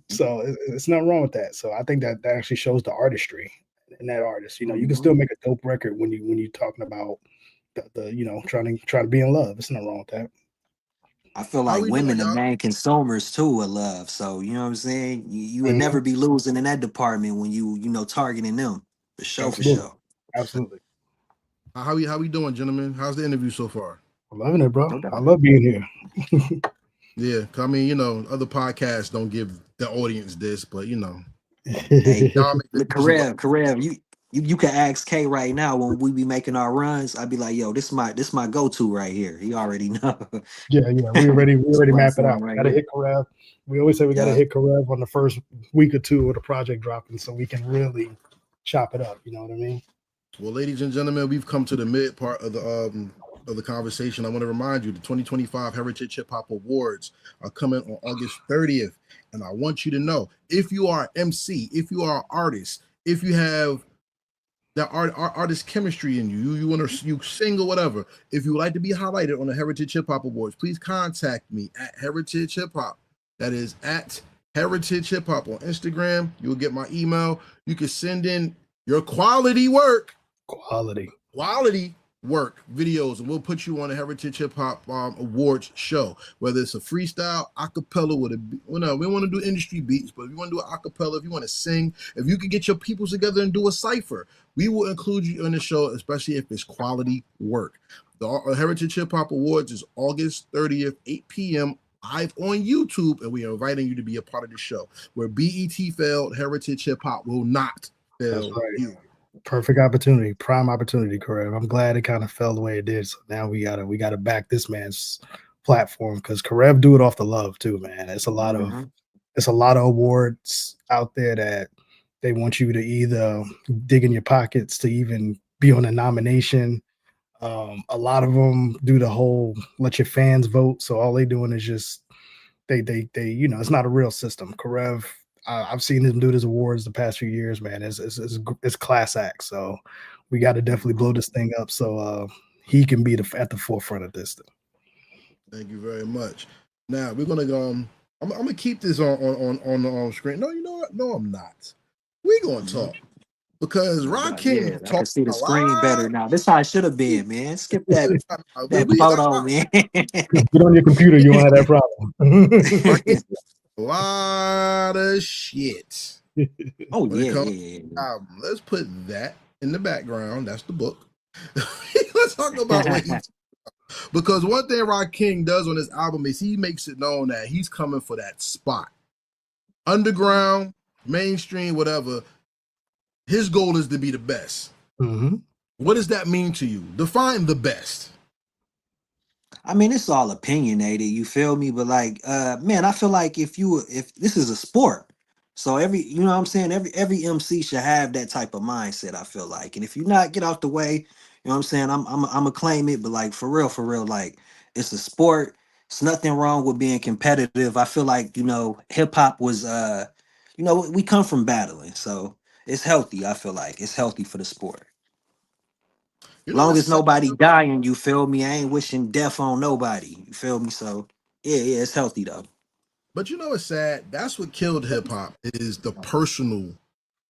So it's nothing wrong with that. So I think that actually shows the artistry in that artist. You can still make a dope record when you're talking about the trying to be in love. It's nothing wrong with that. I feel How like we doing, women are y'all? main consumers too of love. So you know what I'm saying? You would Mhm. never be losing in that department when you targeting them. For sure, for Absolutely, sure. absolutely. How we doing, gentlemen? How's the interview so far? I'm loving it, bro. No I doubt. love being here. Yeah, 'cause I mean, other podcasts don't give the audience this, but y'all Hey, make the look, music. Karev, you can ask K right now when we be making our runs. I'd be like, yo, this my go-to right here. He already know. Yeah. We already map it Platform out. We right gotta here. hit Karev. We always say we gotta Yeah. hit Karev on the first week or two of the project dropping, so we can really chop it up. You know what I mean? Well, ladies and gentlemen, we've come to the mid part of the conversation. I want to remind you the 2025 Heritage Hip Hop Awards are coming on August 30th, and I want you to know, if you are MC, if you are an artist, if you have that artist chemistry in you want to you sing or whatever, if you would like to be highlighted on the Heritage Hip Hop Awards, please contact me at Heritage Hip Hop. That is at Heritage Hip Hop on Instagram. You'll get my email. You can send in your quality work videos, and we'll put you on a Heritage Hip Hop Awards show, whether it's a freestyle, acapella with we want to do industry beats, but if you want to do an acapella, if you want to sing, if you could get your peoples together and do a cipher, we will include you in the show, especially if it's quality work. The Heritage Hip Hop Awards is August 30th, 8 p.m. live on YouTube, and we are inviting you to be a part of the show. Where BET failed, Heritage Hip Hop will not That's fail right. you. Perfect opportunity, prime opportunity, Karev. I'm glad it kind of fell the way it did. So now we gotta back this man's platform because Karev do it off the love too, man. Mhm. It's a lot of awards out there that they want you to either dig in your pockets to even be on a nomination. A lot of them do the whole let your fans vote. So all they doing is just they it's not a real system. Karev, I've seen him do his awards the past few years, man. It's class act. So we got to definitely blow this thing up so he can be at the forefront of this thing. Thank you very much. Now we're gonna go. I'm gonna keep this on the screen. No, you know what? No, I'm not. We're gonna talk because Yeah, Ra-K7ng I can talked see the a screen better lot. now. This how it should have been, man. Skip that That's photo, why man. Get on your computer, you won't have that problem. Ra-K a lot of shit Oh when it yeah, comes yeah, to yeah, the album. Let's put that in the background. That's the book. Let's talk about what he, yeah. because one thing Ra-K7ng does on this album is he makes it known that he's coming for that spot. Underground, mainstream, whatever. His goal is to be the best. Mm-hmm. What does that mean to you? Define the best. I mean, it's all opinionated, you feel me? But like, man, I feel like if this is a sport, so you know what I'm saying, every MC should have that type of mindset, I feel like. And if you not, get out the way, you know what I'm saying? I'm gonna claim it, but like for real, like it's a sport. It's nothing wrong with being competitive. I feel like, hip hop was we come from battling, so it's healthy, I feel like. It's healthy for the sport. You know Long what's as sad? nobody dying, you feel me? I ain't wishing death on nobody. You feel me? So yeah, it's healthy though. But you know what's sad? That's what killed hip hop is the personal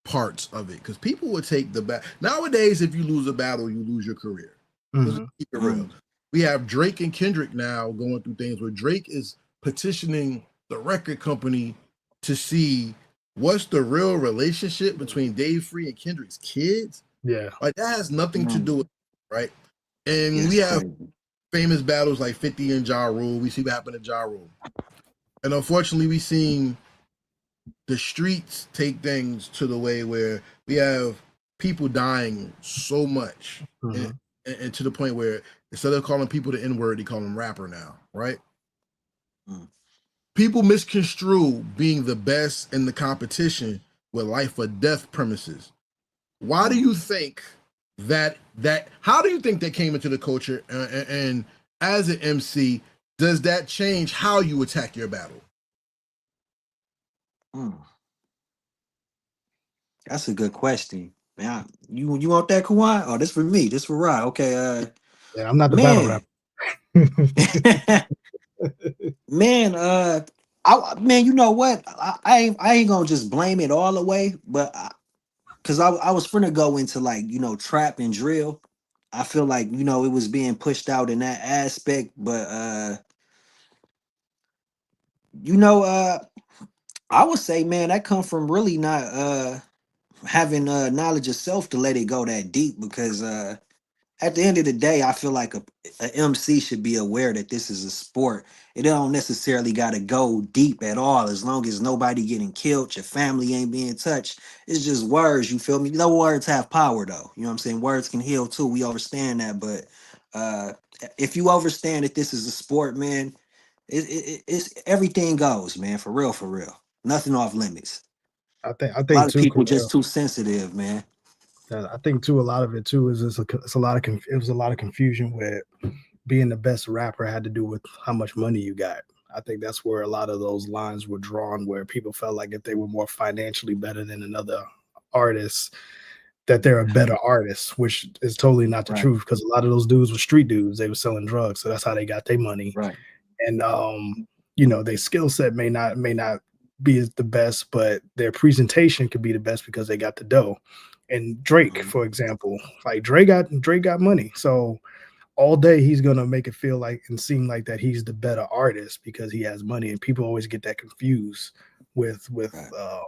parts of it. Because people would take the battle. Nowadays, if you lose a battle, you lose your career. Let's Mm-hmm. keep it real. Mm, We have Drake and Kendrick now going through things where Drake is petitioning the record company to see what's the real relationship between Dave Free and Kendrick's kids. Yeah. Like that has nothing to do mm. with it, right? And we Yes, have crazy. famous battles like 50 and Ja Rule. We see what happened to Ja Rule. And unfortunately, we seen the streets take things to the way where we have people dying so much Mm-hmm. and to the point where instead of calling people the N-word, they call them rapper now, right? Mm. People misconstrue being the best in the competition with life or death premises. Why do you think that how do you think that came into the culture and as an MC, does that change how you attack your battle? Mm. That's a good question. Man, you want that, Kawhi? Oh, this for me. This for Rod. Okay, Yeah, I'm not the battle man. rapper. Man, man, you know what? I ain't gonna just blame it all away, but because I was finna go into like, trap and drill. I feel like, it was being pushed out in that aspect, but you know, I would say, man, that come from really not having knowledge of self to let it go that deep, because at the end of the day, I feel like a MC should be aware that this is a sport. It don't necessarily got to go deep at all, as long as nobody getting killed, your family ain't being touched. It's just words, you feel me? No, words have power though. You know what I'm saying? Words can heal too. We understand that, but uh if you understand that this is a sport, man, it's everything goes, man, for real, for real. Nothing off limits. I A lot think of too, people Karev, just too sensitive, man. I think too, a lot of it too is it's a lot of it was a lot of confusion with being the best rapper had to do with how much money you got. I think that's where a lot of those lines were drawn, where people felt like if they were more financially better than another artist, that they're a better artist, which is totally not the Right, truth. Because a lot of those dudes were street dudes; they were selling drugs, so that's how they got their money. right. And their skill set may not be as the best, but their presentation could be the best because they got the dough. And Drake, Mhm. for example, like Drake got money, so all day he's gonna make it feel like and seem like that he's the better artist because he has money, and people always get that confused with Right.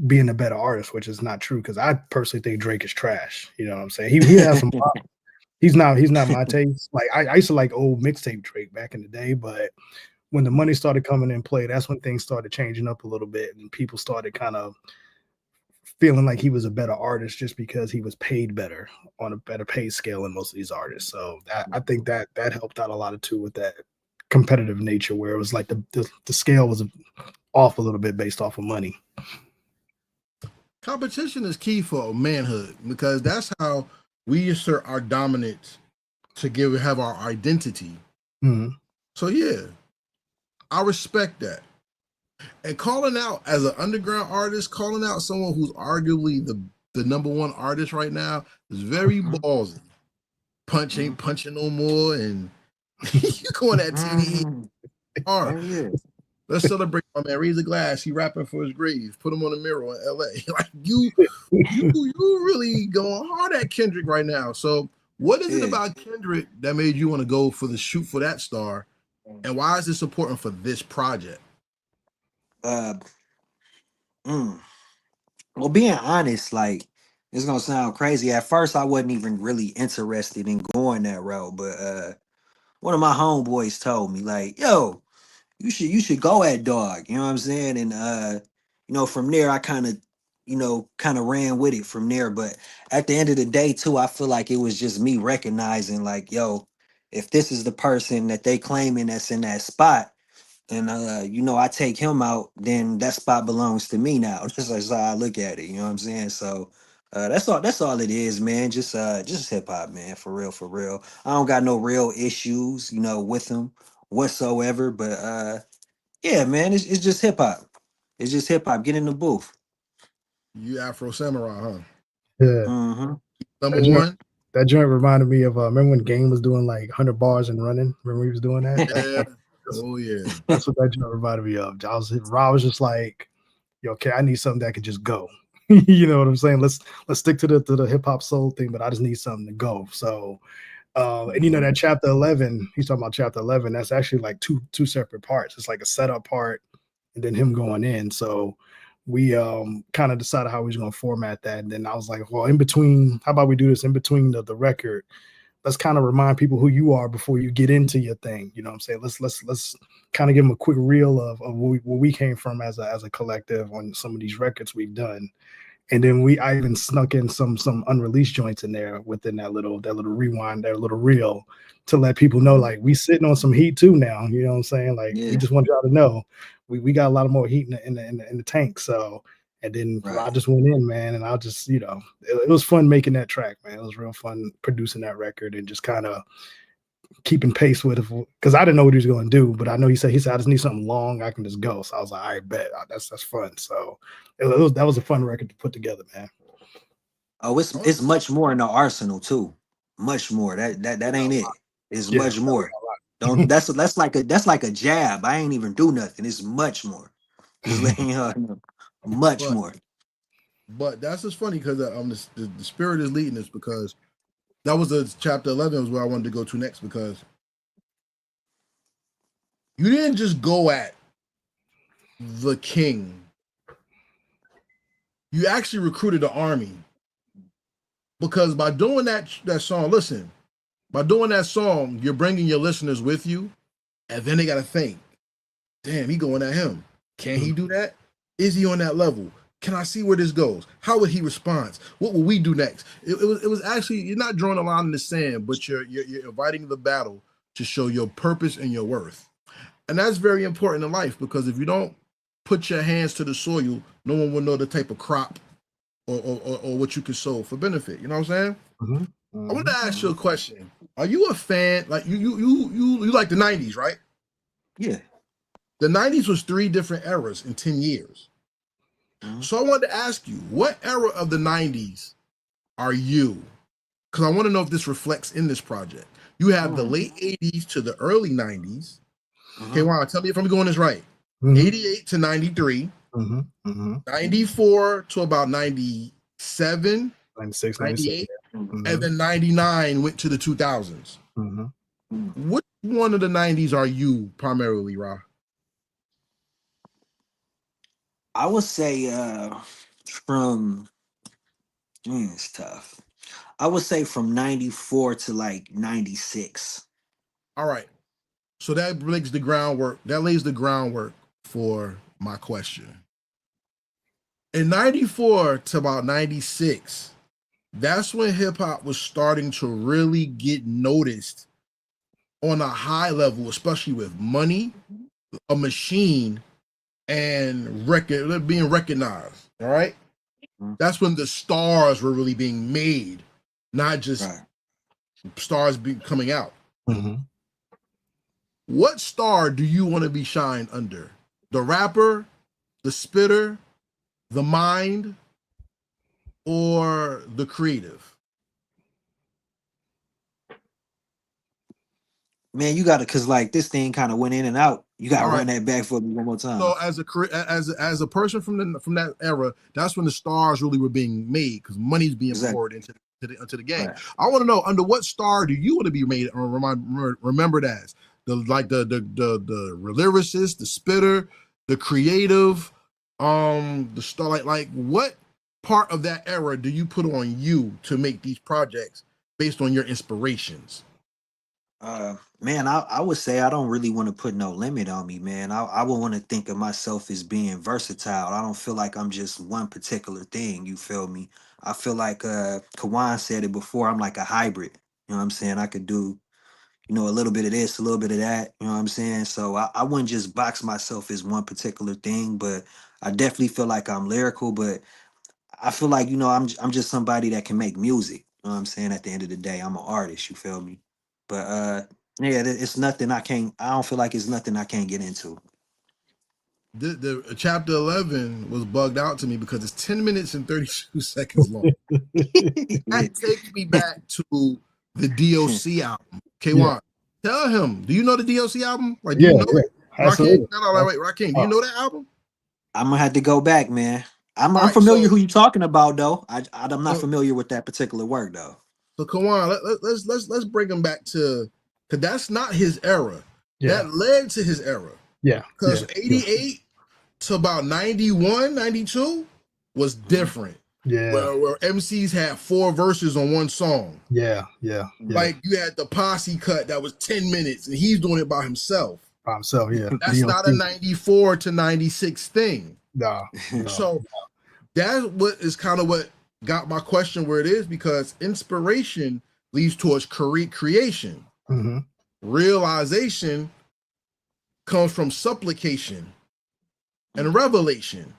being a better artist, which is not true. Because I personally think Drake is trash. You know what I'm saying? He has some. He's not my taste. Like I used to like old mixtape Drake back in the day, but when the money started coming in play, that's when things started changing up a little bit, and people started kind of feeling like he was a better artist just because he was paid better on a better pay scale than most of these artists. So I think that helped out a lot of too with that competitive nature where it was like the scale was off a little bit based off of money. Competition is key for manhood because that's how we assert our dominance to have our identity. Mm-hmm. So yeah, I respect that. And calling out as an underground artist, calling out someone who's arguably the number one artist right now is very ballsy. Punch ain't punching no more, and you going at TDE hard. Yeah. Let's celebrate my man. Raise a glass. He rapping for his grave. Put him on the mirror in LA. Like you really going hard at Kendrick right now. So what is it about Kendrick that made you want to go for the shoot for that star? And why is this important for this project? Well, being honest, like it's gonna sound crazy. At first, I wasn't even really interested in going that route, but one of my homeboys told me, like, yo, you should go at dog. You know what I'm saying? And from there I kind of ran with it from there. But at the end of the day, too, I feel like it was just me recognizing, like, yo, if this is the person that they claiming that's in that spot, and I take him out, then that spot belongs to me now. That's how I look at it. You know what I'm saying? So that's all it is, man. Just hip hop, man. For real, for real. I don't got no real issues, with him whatsoever. But yeah, man, it's just hip hop. It's just hip hop. Get in the booth. You Afro Samurai, huh? Yeah. Mm-hmm. Number one. That joint reminded me of remember when Game was doing like 100 bars and running? Remember he was doing that? Yeah. Oh yeah. That's what that joint reminded me of. Rob was just like, yo, okay, I need something that can just go. You know what I'm saying? Let's stick to the hip hop soul thing, but I just need something to go. So and that chapter 11, he's talking about chapter 11, that's actually like two separate parts. It's like a setup part and then him going in. So we kind of decided how we was going to format that. And then I was like, well, in between, how about we do this in between the record? Let's kind of remind people who you are before you get into your thing. You know what I'm saying? Let's kind of give them a quick reel of where we came from as a collective on some of these records we've done. And then I even snuck in some unreleased joints in there within that little rewind, that little reel, to let people know, like, we sitting on some heat too now. You know what I'm saying? Like, we just want y'all to know we got a lot of more heat in the tank. So, and then I just went in, man, and I just, it was fun making that track, man. It was real fun producing that record and just kind of keeping pace with it, because I didn't know what he was going to do, but I know he said I just need something long I can just go. So I was like, all right, bet, that's fun. So that was a fun record to put together, man. Oh, it's much more in the arsenal too. Much more. That ain't it. It's much more. Don't that's like a jab. I ain't even do nothing. It's much more. Just letting y'all know. Much more. But that's just funny because the spirit is leading us, because that was the chapter 11 was where I wanted to go to next, because you didn't just go at the king. You actually recruited the army, because by doing that song, listen, by doing that song, you're bringing your listeners with you, and then they got to think, damn, he going at him. Can he do that? Is he on that level? Can I see where this goes? How would he respond? What will we do next? It was actually, you're not drawing a line in the sand, but you're inviting the battle to show your purpose and your worth. And that's very important in life, because if you don't put your hands to the soil, no one will know the type of crop or what you can sow for benefit. You know what I'm saying? I want to ask you a question. Are you a fan, like you like the 90s, right? Yeah. The 90s was 3 different eras in 10 years. So I wanted to ask you, what era of the 90s are you? Because I want to know if this reflects in this project. You have the late 80s to the early 90s. Okay, wow, tell me if I'm going this right. 88 to 93. 94 to about 97. 96, 98. And then 99 went to the 2000s. What one of the 90s are you primarily, Ra? I would say it's tough. I would say from 94 to like 96. All right. So that lays the groundwork. That lays the groundwork for my question. In 94 to about 96, that's when hip hop was starting to really get noticed on a high level, especially with money, a machine, and being recognized. All right. Mhm. That's when the stars were really being made, not just Right. stars coming out. Mhm. What star do you want to be shined under? The rapper, the spitter, the mind, or the creative? Man, you gotta, cause like this thing kind of went in and out. You gotta All right. run that back for me one more time. So as a person from that era, that's when the stars really were being made because money's being Exactly. poured into the game. Right. I want to know under what star do you want to be made or remembered as? The lyricist, the spitter, the creative, the star, like what part of that era do you put on you to make these projects based on your inspirations? Man, I would say I don't really want to put no limit on me, man. I would want to think of myself as being versatile. I don't feel like I'm just one particular thing. You feel me? I feel like Kawan said it before. I'm like a hybrid. You know what I'm saying? I could do, a little bit of this, a little bit of that. You know what I'm saying? So I wouldn't just box myself as one particular thing, but I definitely feel like I'm lyrical, but I feel like, I'm just somebody that can make music. You know what I'm saying? At the end of the day, I'm an artist, you feel me? But yeah, it's nothing I don't feel like it's nothing I can't get into. The chapter 11 was bugged out to me because it's 10 minutes and 32 seconds long. That takes me back to the DOC album. K1, tell him, do you know the DOC album? Like, do you know it? Absolutely. Rakim, do you know that album? I'm gonna have to go back, man. I'm All right, familiar so who you talking about though. I'm not so, familiar with that particular work though. so Kawan, let's bring him back to, because that's not his era. Yeah. That led to his era. Yeah. Because 88 to about 91, 92 was different. Yeah. Where MCs had 4 verses on one song. Yeah. Like you had the posse cut that was 10 minutes and he's doing it by himself. By himself, yeah. That's not a 94 to 96 thing. No. So that's what is kind of what got my question where it is, because inspiration leads towards creation. Mhm. Realization comes from supplication and revelation.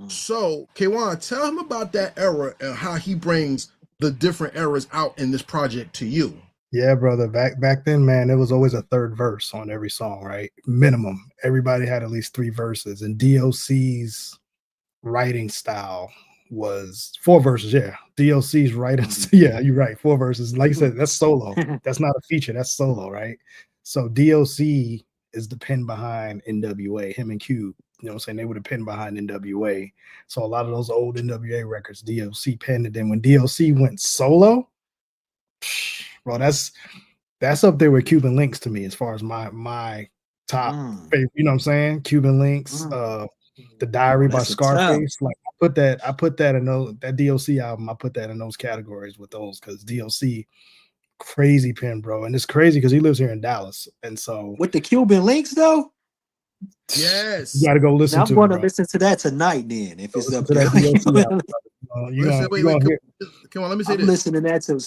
So, K1, tell him about that era and how he brings the different eras out in this project to you. Yeah, brother. Back then, man, it was always a third verse on every song, right? Minimum. Everybody had at least 3 verses. And DOC's writing style was 4 verses. Yeah. DOC's writing. Yeah, you're right. 4 verses. Like you said, that's solo. That's not a feature. That's solo, right? So DOC is the pen behind NWA, him and Cube. You know what I'm saying? They were the pen behind NWA. So a lot of those old NWA records, DOC penned. And then when DOC went solo, bro, that's up there with Cuban Links to me as far as my top favorite. You know what I'm saying? Cuban Links, The Diary by Scarface. Like I put that in that DOC album. I put that in those categories with those because DOC crazy pen, bro, and it's crazy because he lives here in Dallas, and so with the Cuban Links though. Yes, you got to go listen to. I'm going to listen to that tonight. Then, if it's up there, come on. Let me say I'm this. listening to that too.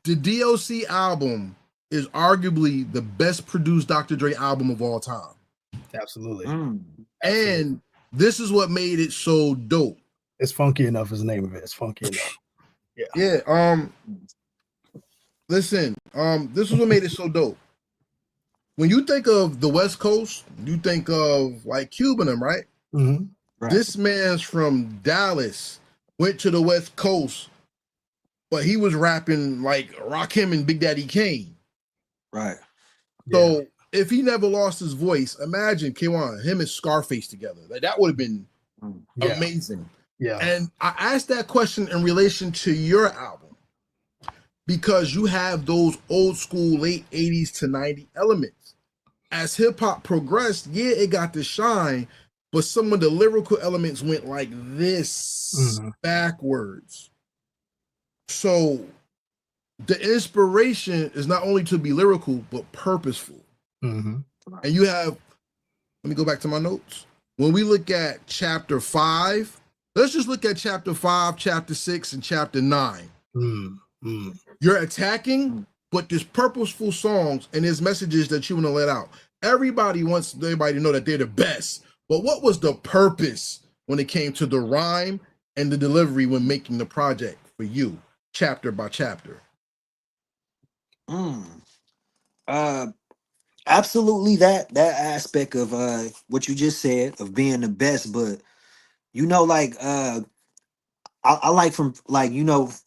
The DOC album is arguably the best produced Dr. Dre album of all time. Absolutely. And this is what made it so dope. It's funky enough is the name of it. It's funky enough. Yeah. Listen, this is what made it so dope. When you think of the West Coast, you think of like Cuban, right? Mm-hmm. Right. This man's from Dallas, went to the West Coast, but he was rapping like Ra-K7ng and Big Daddy Kane. Right. So if he never lost his voice, imagine K1, him and Scarface together. Like that would have been amazing. Yeah. And I asked that question in relation to your album because you have those old school late 80s to 90 elements. As hip hop progressed, it got to shine, but some of the lyrical elements went like this backwards. So the inspiration is not only to be lyrical, but purposeful. Mm-hmm. And you have, let me go back to my notes. when we look at chapter 5, let's just look at chapter 5, chapter 6, and chapter 9. You're attacking, but there's purposeful songs and there's messages that you want to let out. Everybody wants everybody to know that they're the best. But what was the purpose when it came to the rhyme and the delivery when making the project for you, chapter by chapter? Absolutely that aspect of what you just said of being the best, but you know, like I like from like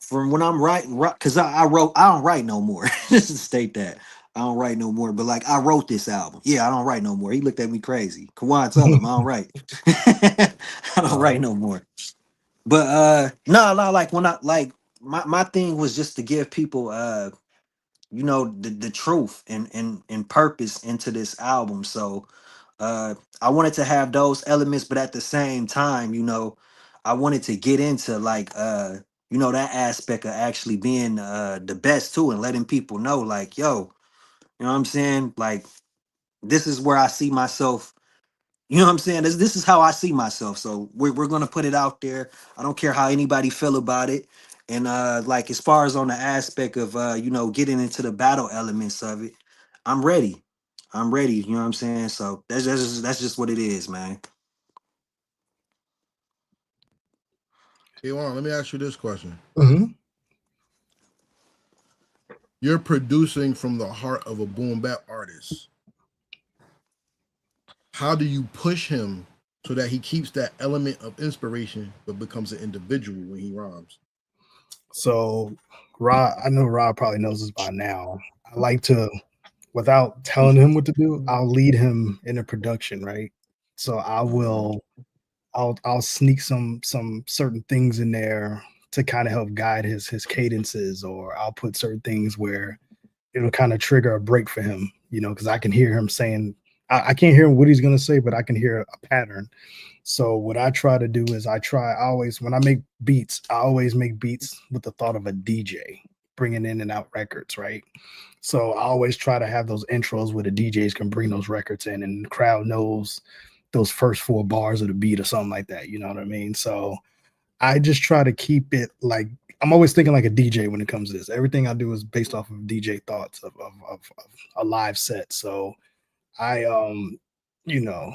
from when I'm writing, because I don't write no more. Just to state that I don't write no more. But like I wrote this album. Yeah, I don't write no more. He looked at me crazy. Kawan, tell him I don't write. I don't write no more. But no, like when I like my thing was just to give people the truth and purpose into this album. So I wanted to have those elements, but at the same time, I wanted to get into like that aspect of actually being the best too, and letting people know like, yo, you know what I'm saying? Like this is where I see myself. You know what I'm saying? This is how I see myself. So we're gonna put it out there. I don't care how anybody feel about it. And like as far as on the aspect of getting into the battle elements of it, I'm ready. I'm ready. You know what I'm saying? So that's just what it is, man. Hey, Juan, let me ask you this question. Mm-hmm. You're producing from the heart of a boom bap artist. How do you push him so that he keeps that element of inspiration but becomes an individual when he rhymes? So, I know Rob probably knows this by now. I like to, without telling him what to do, I'll lead him in the production, right? So I'll sneak some certain things in there to kind of help guide his cadences, or I'll put certain things where it'll kind of trigger a break for him, because I can hear him saying, I can't hear what he's gonna say, but I can hear a pattern. So what I try to do is I always, when I make beats, I always make beats with the thought of a DJ bringing in and out records, right? So I always try to have those intros where the DJs can bring those records in and the crowd knows those first 4 bars of the beat or something like that. You know what I mean? So I just try to keep it like, I'm always thinking like a DJ when it comes to this. Everything I do is based off of DJ thoughts of a live set. So I, you know,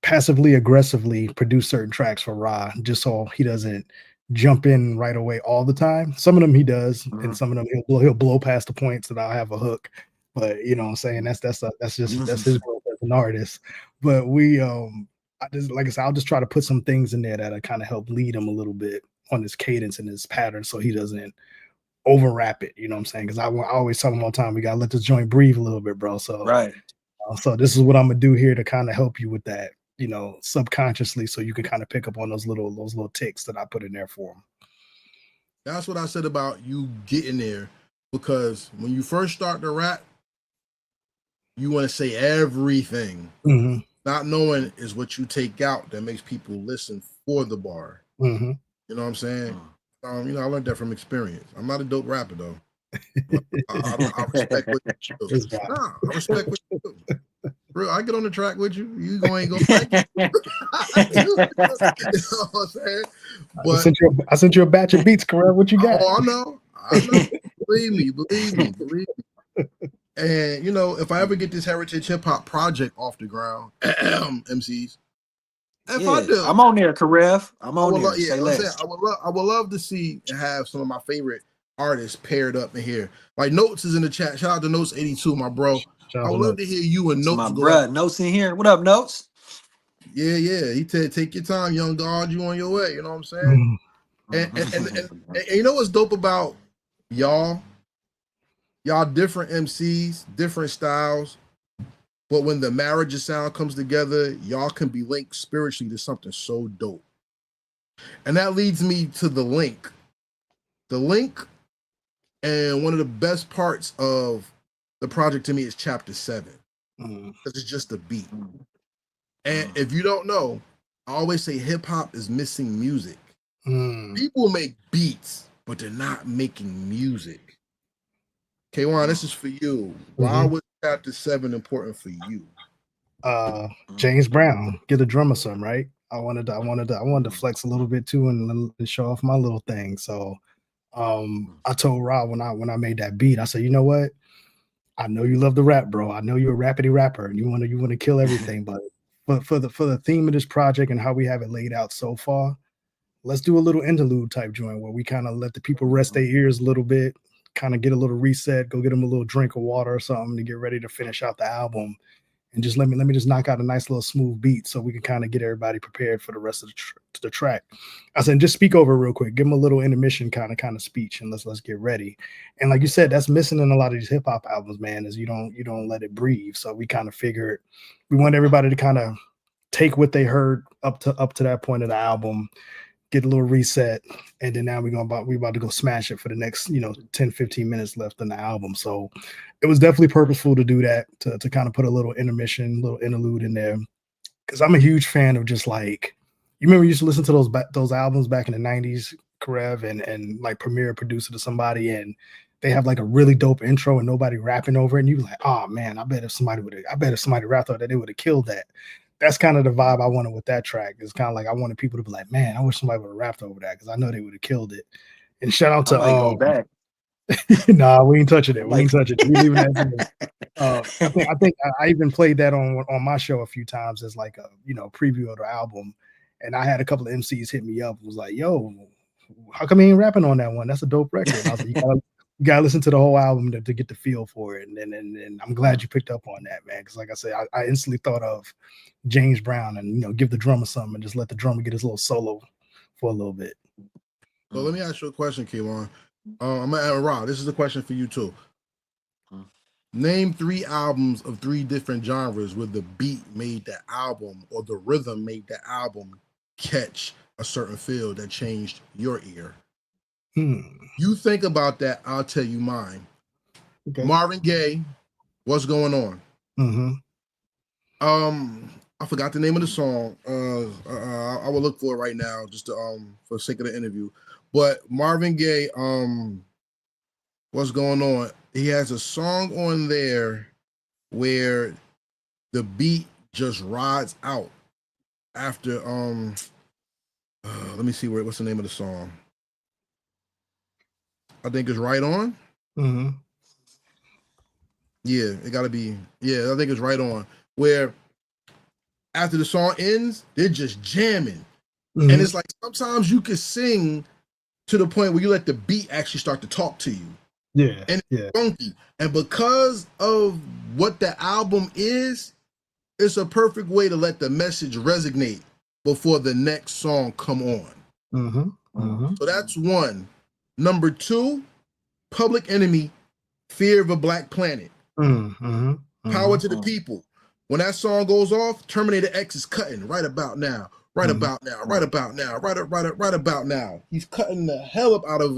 passively aggressively produce certain tracks for Ra just so he doesn't jump in right away all the time. Some of them he does, and some of them he'll blow past the points that I'll have a hook. But you know what I'm saying, that's his growth as an artist. But I just, like I said, I'll just try to put some things in there that'll kind of help lead him a little bit on his cadence and his pattern so he doesn't over rap it. You know what I'm saying? Because I always tell him all the time, we gotta let this joint breathe a little bit, bro. So Right. So this is what I'm gonna do here to kind of help you with that, subconsciously, so you can kind of pick up on those little ticks that I put in there for him. That's what I said about you getting there, because when you first start to rap, you want to say everything. Mm-hmm. Not knowing is what you take out that makes people listen for the bar. Mm-hmm. You know what I'm saying? I learned that from experience. I'm not a dope rapper though. I respect what you do. Nah, I respect what you do. Bro, I get on the track with you. You ain't gonna like it. You know what I'm saying? But I sent you a batch of beats, Karel. What you got? Oh, I know. Believe me. And if I ever get this heritage hip hop project off the ground, MCs. If I do, I'm on there, Karev. I'm on there. Say less. I would love to see and have some of my favorite artists paired up in here. Like Notes is in the chat. Shout out to Notes 82, my bro. I would love to hear you and Notes. My bro, Notes in here. What up, Notes? Yeah. He said, take your time, young God. You on your way. You know what I'm saying? And you know what's dope about y'all? Y'all different MCs, different styles. But when the marriage of sound comes together, y'all can be linked spiritually to something so dope. And that leads me to the link. The link, and one of the best parts of the project to me is chapter 7. Because it's just a beat. And if you don't know, I always say hip hop is missing music. People make beats, but they're not making music. K1, this is for you. Why was chapter 7 important for you? James Brown, get a drummer some, right? I wanted to flex a little bit too and show off my little thing. So I told Rob when I made that beat, I said, you know what? I know you love the rap, bro. I know you're a rappity rapper and you want to kill everything, but for the theme of this project and how we have it laid out so far, let's do a little interlude type joint where we kind of let the people rest their ears a little bit, kind of get a little reset, go get them a little drink of water or something to get ready to finish out the album. And just let me just knock out a nice little smooth beat so we can kind of get everybody prepared for the rest of the track. I said, just speak over real quick, give them a little intermission kind of speech, and let's get ready. And like you said, that's missing in a lot of these hip hop albums, man, is you don't let it breathe. So we kind of figured we want everybody to kind of take what they heard up to that point of the album, get a little reset, and then now we about to go smash it for the next 10-15 minutes left in the album. So it was definitely purposeful to do that, to kind of put a little intermission, little interlude in there, because I'm a huge fan of just like, you remember you used to listen to those albums back in the 90s, Karev, and like Premier producer to somebody, and they have like a really dope intro and nobody rapping over it, and you like, oh man, I bet if somebody rapped over that, they would have killed that. That's kind of the vibe I wanted with that track. It's kind of like I wanted people to be like, man, I wish somebody would have rapped over that, because I know they would have killed it. And shout out to go back. nah, we ain't touching it. We ain't touching it. We leaving that in. I think I even played that on my show a few times as like a preview of the album, and I had a couple of MCs hit me up and was like, yo, how come he ain't rapping on that one? That's a dope record. And I was like, you gotta listen to the whole album to get the feel for it. And I'm glad you picked up on that, man, because like I said, I instantly thought of James Brown and give the drummer something and just let the drummer get his little solo for a little bit. So let me ask you a question, Keelan. I'm gonna add Rob. This is a question for you too. Name 3 albums of 3 different genres where the beat made the album or the rhythm made the album catch a certain feel that changed your ear. You think about that, I'll tell you mine. Okay. Marvin Gaye, What's Going On? I forgot the name of the song. I will look for it right now, just to, for the sake of the interview. But Marvin Gaye, What's Going On? He has a song on there where the beat just rides out after. Let me see what's the name of the song. I think it's Right On. Yeah, it got to be. Yeah, I think it's Right On. Where after the song ends, they're just jamming. And it's like sometimes you can sing to the point where you let the beat actually start to talk to you. Yeah. And it's funky. And because of what the album is, it's a perfect way to let the message resonate before the next song come on. So that's one. Number 2, Public Enemy, Fear of a Black Planet. Power to the People. When that song goes off, Terminator X is cutting right about now. Right about now. Right about now. Right about now. He's cutting the hell up out of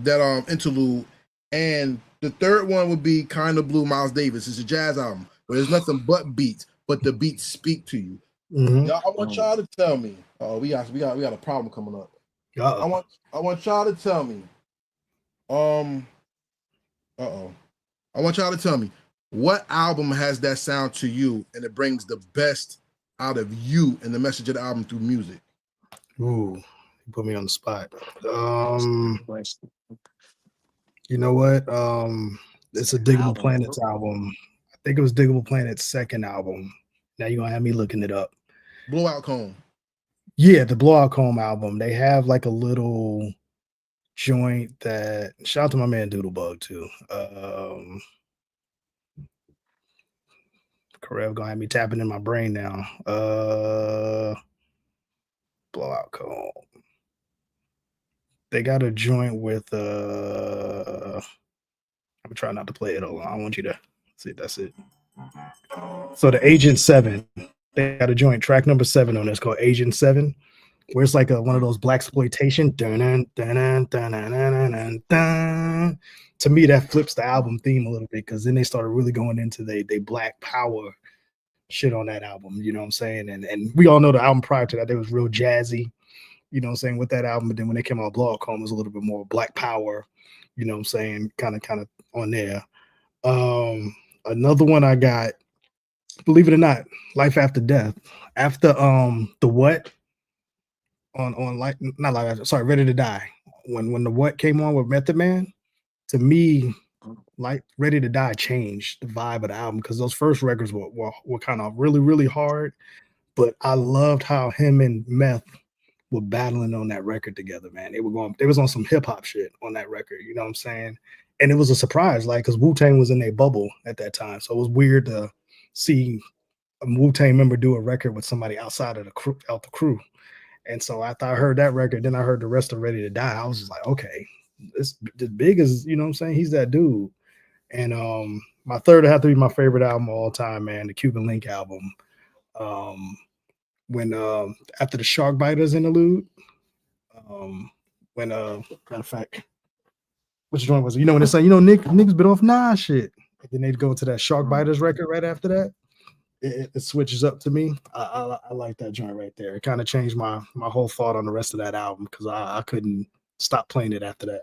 that interlude. And the third one would be Kinda Blue, Miles Davis. It's a jazz album, but there's nothing but beats, but the beats speak to you. Y'all, I want y'all to tell me. Oh, we got a problem coming up. I want y'all to tell me. I want y'all to tell me what album has that sound to you and it brings the best out of you and the message of the album through music. Ooh, you put me on the spot. You know what? It's a Diggable Planets album. I think it was Diggable Planets' second album. Now you're gonna have me looking it up. Blowout Comb. Yeah, the Blowout Comb album. They have like a little joint that, shout out to my man Doodlebug too. Karev gonna have me tapping in my brain now. Blowout Comb. They got a joint with I'm trying not to play it. Hold on. I want you to see. That's it. So the Agent 7, they got a joint, track number 7 on this called Agent 7, where it's like one of those blaxploitation. To me, that flips the album theme a little bit, because then they started really going into they black power shit on that album. You know what I'm saying? And we all know the album prior to that, it was real jazzy. You know what I'm saying, with that album. But then when they came out, Blowout Comb was a little bit more black power, you know what I'm saying, kind of on there. Another one I got, believe it or not, Life After Death. After the what on like not Life After, sorry, Ready to Die. When the what came on with Method Man, to me, like Ready to Die changed the vibe of the album because those first records were kind of really, really hard. But I loved how him and Meth were battling on that record together, man. They was on some hip hop shit on that record, you know what I'm saying? And it was a surprise, like, because Wu-Tang was in their bubble at that time. So it was weird to see a Wu-Tang member do a record with somebody outside of the crew. And so after I heard that record, then I heard the rest of Ready to Die. I was just like, okay, this big as, you know what I'm saying? He's that dude. And my third would have to be my favorite album of all time, man, the Cuban Link album. When after the Shark Biters interlude, when matter of fact, which joint was it? You know when they say, you know, Nick's been off shit. And then they'd go to that Shark Biters record right after that. It switches up to me. I like that joint right there. It kind of changed my whole thought on the rest of that album because I couldn't stop playing it after that.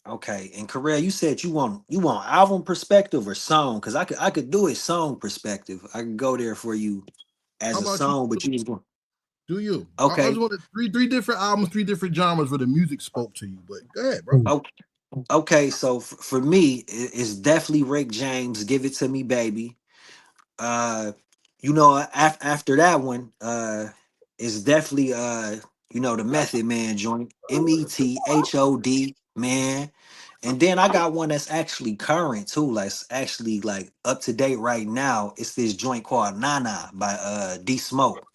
Okay, and Correa, you said you want album perspective or song? Because I could do it song perspective. I could go there for you as How a about song, you? but you was going. Do you? I Okay, just wanted three different albums, three different genres where the music spoke to you. But go ahead, bro. okay. So for me, it's definitely Rick James. Give it to me, baby. Uh, you know, after that one, it's definitely you know, the Method Man joint, METHOD, man. And then I got one that's actually current too, like it's actually like up to date right now. It's this joint called Nana by D Smoke.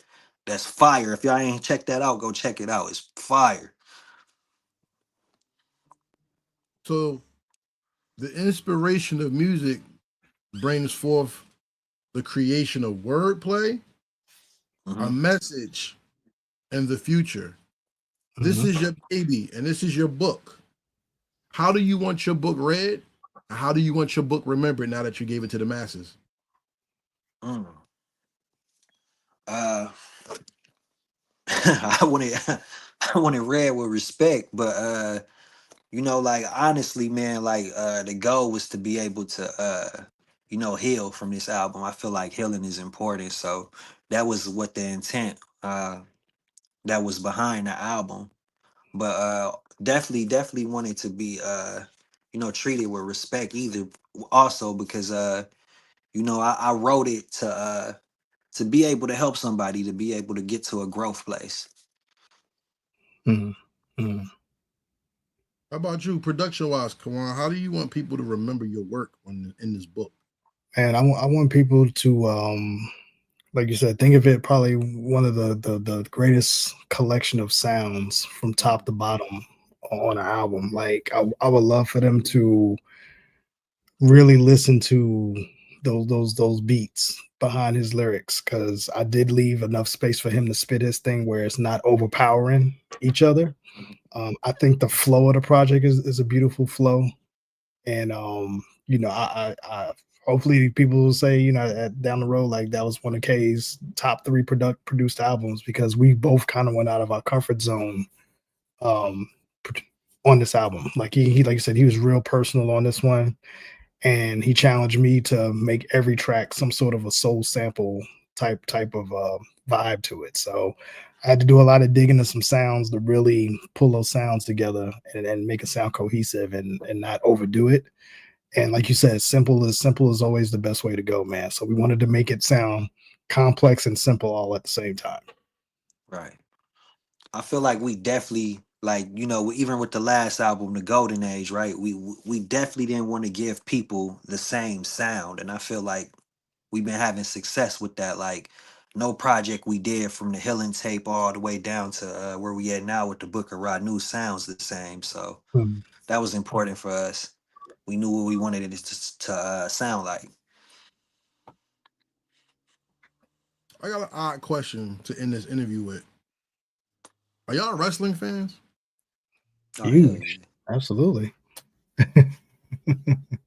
That's fire. If y'all ain't checked that out, go check it out. It's fire. So the inspiration of music brings forth the creation of wordplay, a Mhm. message, and the future. This Mhm. is your baby, and this is your book. How do you want your book read? How do you want your book remembered now that you gave it to the masses? Mm. Uh, I want it. I want it read with respect, but you know, like honestly, man, like the goal was to be able to you know, heal from this album. I feel like healing is important, so that was what the intent that was behind the album. But definitely wanted to be you know, treated with respect either, also because you know, I wrote it to be able to help somebody, to be able to get to a growth place. Mhm. Mhm. How about you, production-wise, Kawan? How do you want people to remember your work in this book? And I want people to like you said, think of it probably one of the greatest collection of sounds from top to bottom on an album. Like I would love for them to really listen to those beats behind his lyrics because I did leave enough space for him to spit his thing where it's not overpowering each other. I think the flow of the project is a beautiful flow, and you know, I hopefully people will say, you know, down the road, like that was one of K's top three produced albums because we both kind of went out of our comfort zone um on this album. Like he like you said, he was real personal on this one, and he challenged me to make every track some sort of a soul sample type of vibe to it. So I had to do a lot of digging into some sounds to really pull those sounds together and make it sound cohesive and not overdo it. And like you said, simple is always the best way to go, man. So we wanted to make it sound complex and simple all at the same time. Right. I feel like we definitely, like, you know, even with the last album, The Golden Age, right? We definitely didn't want to give people the same sound, and I feel like we've been having success with that. Like, no project we did from the Healing tape all the way down to where we at now with the Book of Ranu sounds the same. So Mhm. that was important for us. We knew what we wanted it to sound like. I got an odd question to end this interview with. Are y'all wrestling fans? Oh hell yeah! Huge. Absolutely.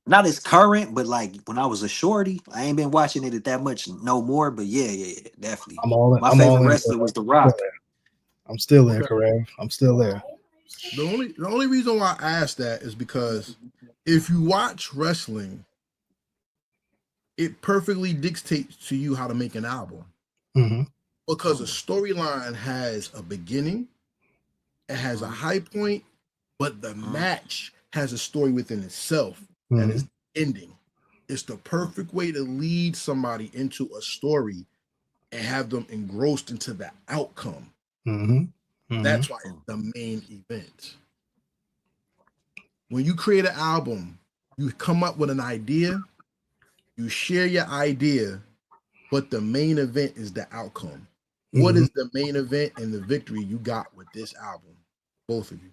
Not as current, but like when I was a shorty, I ain't been watching it that much no more. But yeah, definitely. My I'm favorite all in. wrestler was The Rock. I'm still there, Okay. Karev. I'm still there. The only reason why I asked that is because if you watch wrestling, it perfectly dictates to you how to make an album. Mm-hmm. Because a storyline has a beginning, it has a high point, but the match has a story within itself that is ending. It's the perfect way to lead somebody into a story and have them engrossed into the outcome. Mm-hmm. Mm-hmm. That's why it's the main event. When you create an album, you come up with an idea, you share your idea, but the main event is the outcome. What is the main event and the victory you got with this album? Both of you.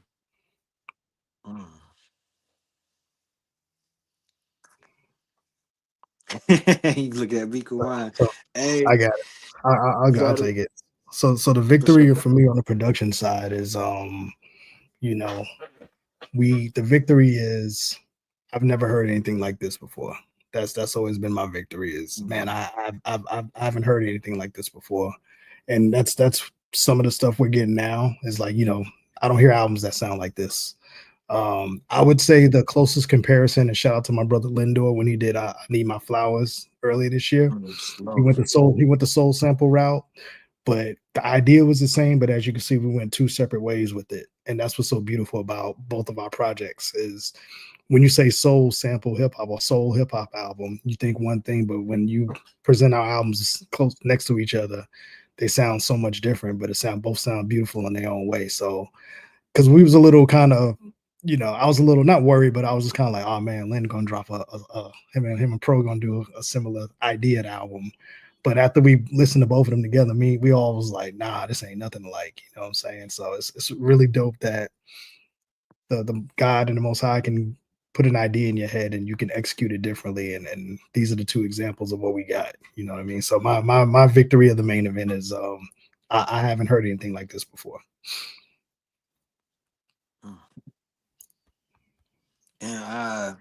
You look at me, Kawan. So Hey, I got it. I'll take it. So the for sure. victory for me on the production side is you know, the victory is I've never heard anything like this before. That's always been my victory is man, I haven't heard anything like this before. And that's some of the stuff we're getting now is like, I don't hear albums that sound like this. I would say the closest comparison, and shout out to my brother Lindor when he did I Need My Flowers earlier this year. He went the soul sample route, but the idea was the same. But as you can see, we went two separate ways with it. And that's what's so beautiful about both of our projects is when you say soul sample hip hop or soul hip hop album, you think one thing, but when you present our albums close next to each other, they sound so much different, but both sound beautiful in their own way. So because we was a little kind of, I was a little not worried, but I was just kind of like, oh man, Lynn gonna drop him and Pro gonna do a similar idea album. But after we listened to both of them together, we all was like, nah, this ain't nothing like, you know what I'm saying? So it's really dope that the God and the Most High can put an idea in your head and you can execute it differently. And these are the two examples of what we got. You know what I mean? So my victory of the main event is I haven't heard anything like this before. And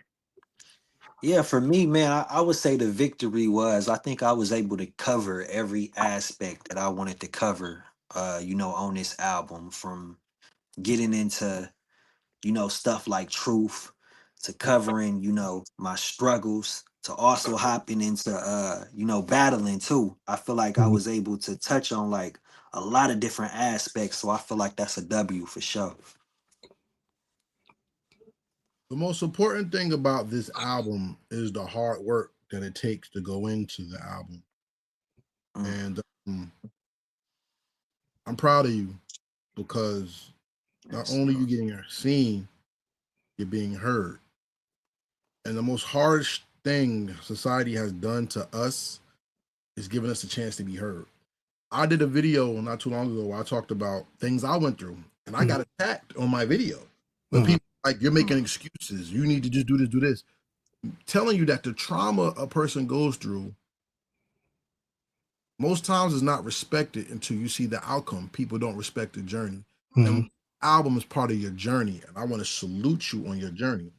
yeah, for me, man, I would say the victory was I think I was able to cover every aspect that I wanted to cover, on this album, from getting into, stuff like truth to covering, my struggles to also hopping into, battling too. I feel like I was able to touch on like a lot of different aspects. So I feel like that's a W for sure. The most important thing about this album is the hard work that it takes to go into the album. And I'm proud of you because not only you getting seen, you're being heard. And the most harsh thing society has done to us is giving us a chance to be heard. I did a video not too long ago where I talked about things I went through, and I got attacked on my video. But people like, you're making excuses. You need to just do this, do this. I'm telling you that the trauma a person goes through most times is not respected until you see the outcome. People don't respect the journey. And the album is part of your journey, and I want to salute you on your journey.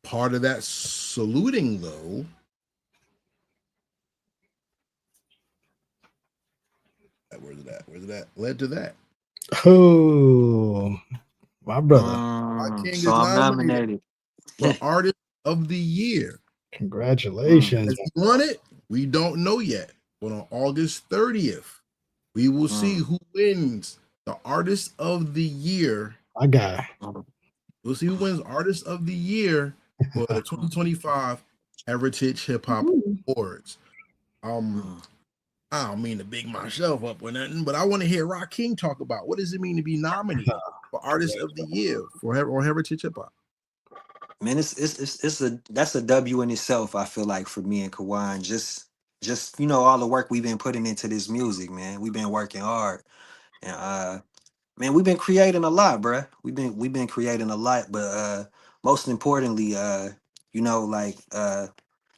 Part of that saluting, though, where's it at? Led to that. Oh, my brother. Ra-K7ng is So I'm nominated for Artist of the Year. Congratulations. Has he won it? We don't know yet. But on August 30th, we will see who wins the Artist of the Year. My guy. We'll see who wins Artist of the Year for the 2025 Heritage Hip Hop Awards. I don't mean to big myself up or nothing, but I want to hear Ra-K7ng talk about what does it mean to be nominated for Artist of the Year for Heritage Hip Hop. Man, that's a W in itself. I feel like for me and Kawan, just all the work we've been putting into this music, man. We've been working hard, and man, we've been creating a lot, bruh. We've been creating a lot, but most importantly, the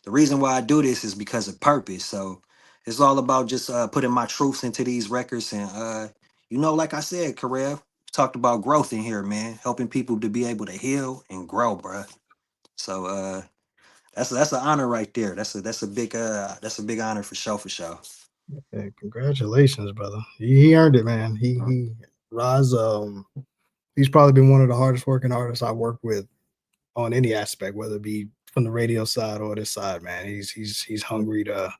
reason why I do this is because of purpose. So it's all about just putting my truths into these records, and like I said, Karev talked about growth in here, man, helping people to be able to heal and grow, bruh. So that's an honor right there. That's a big honor for sure, for sure. Hey, congratulations, brother. He earned it, man. He Roz He's probably been one of the hardest working artists I've worked with on any aspect, whether it be from the radio side or this side, man. He's hungry to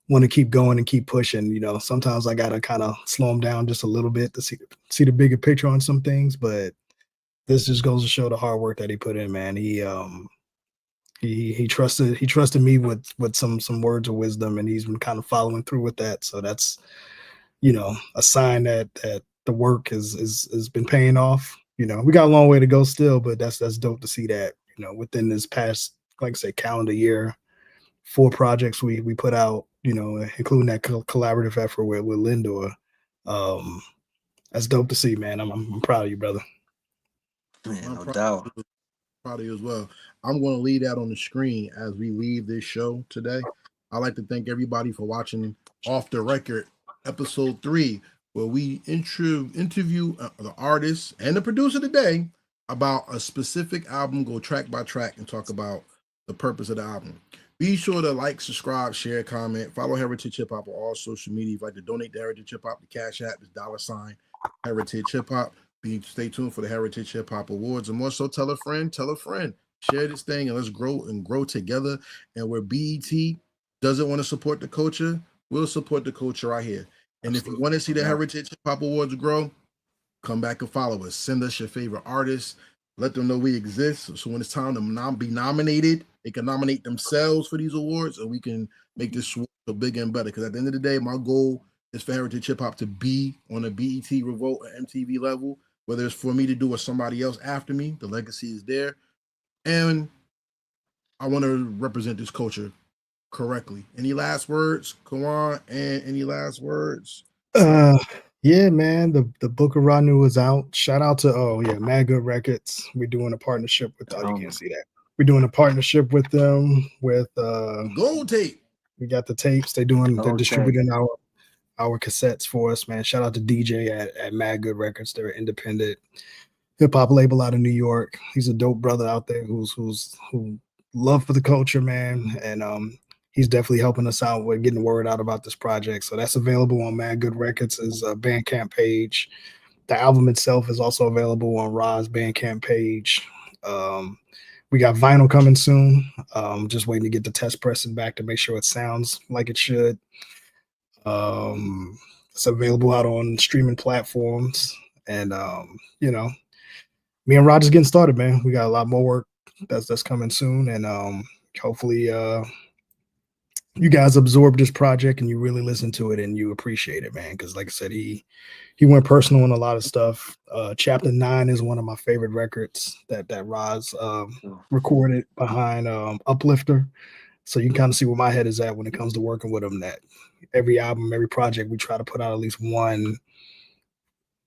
want to keep going and keep pushing. You know, sometimes I gotta kind of slow him down just a little bit to see the bigger picture on some things, but this just goes to show the hard work that he put in, man. He trusted me with some words of wisdom, and he's been kind of following through with that. So that's, you know, a sign that the work has been paying off. You know, we got a long way to go still, but that's dope to see that, you know, within this past, like I say, calendar year, 4 projects we put out, you know, including that collaborative effort with Lindor. That's dope to see, man. I'm proud of you, brother. Man, I'm no proud doubt. of you as well. I'm going to leave that on the screen as we leave this show today. I'd like to thank everybody for watching Off the Record episode 3, where we interview the artist and the producer today about a specific album, go track by track and talk about the purpose of the album. Be sure to like, subscribe, share, comment, follow Heritage Hip Hop on all social media. If you'd like to donate to Heritage Hip Hop, the Cash App is $ Heritage Hip Hop. Stay tuned for the Heritage Hip Hop Awards, and more so, tell a friend, share this thing, and let's grow together. And where BET doesn't want to support the culture, we'll support the culture right here. And Absolutely. If you want to see the Heritage Hip Hop Awards grow, come back and follow us. Send us your favorite artists. Let them know we exist. So when it's time to be nominated, they can nominate themselves for these awards, and we can make this so bigger and better. Because at the end of the day, my goal is for Heritage Hip Hop to be on a BET, Revolt, or MTV level. Whether it's for me to do with somebody else after me, the legacy is there. And I want to represent this culture correctly. Any last words, Kawan? And any last words? Yeah, man. The Book of Ranu is out. Shout out to Mad Good Records. We're doing a partnership with you can't see that. We're doing a partnership with them with Gold Tape. We got the tapes. They're distributing our cassettes for us, man. Shout out to DJ at Mad Good Records. They're an independent hip hop label out of New York. He's a dope brother out there who love for the culture, man. And he's definitely helping us out with getting the word out about this project. So that's available on Mad Good Records' Bandcamp page. The album itself is also available on Ra's Bandcamp page. We got vinyl coming soon. Just waiting to get the test pressing back to make sure it sounds like it should. It's available out on streaming platforms, and you know, me and Roger's getting started, man. We got a lot more work that's coming soon, and hopefully you guys absorb this project and you really listen to it and you appreciate it, man. Because like I said, he went personal on a lot of stuff. Chapter 9 is one of my favorite records that Roz recorded behind Uplifter. So you can kind of see where my head is at when it comes to working with him. That every album, every project, we try to put out at least one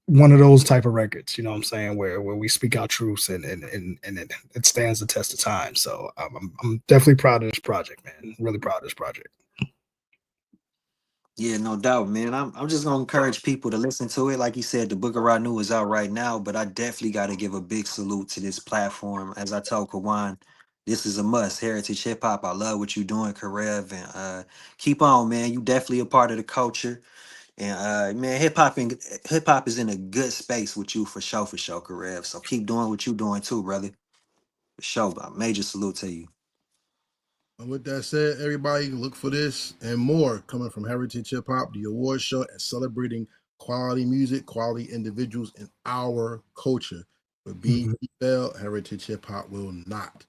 of those type of records. You know what I'm saying? Where we speak our truths and it stands the test of time. So I'm definitely proud of this project, man. Really proud of this project. Yeah, no doubt, man. I'm just gonna encourage people to listen to it. Like you said, the Book of Ranu is out right now, but I definitely got to give a big salute to this platform. As I told Kawan, this is a must. Heritage Hip Hop. I love what you're doing, Karev, and keep on, man. You definitely a part of the culture, and man, hip hop is in a good space with you for sure, Karev. So keep doing what you're doing too, brother. For sure, major salute to you. And with that said, everybody look for this and more coming from Heritage Hip Hop, the award show, and celebrating quality music, quality individuals in our culture. But BET failed, Heritage Hip Hop will not.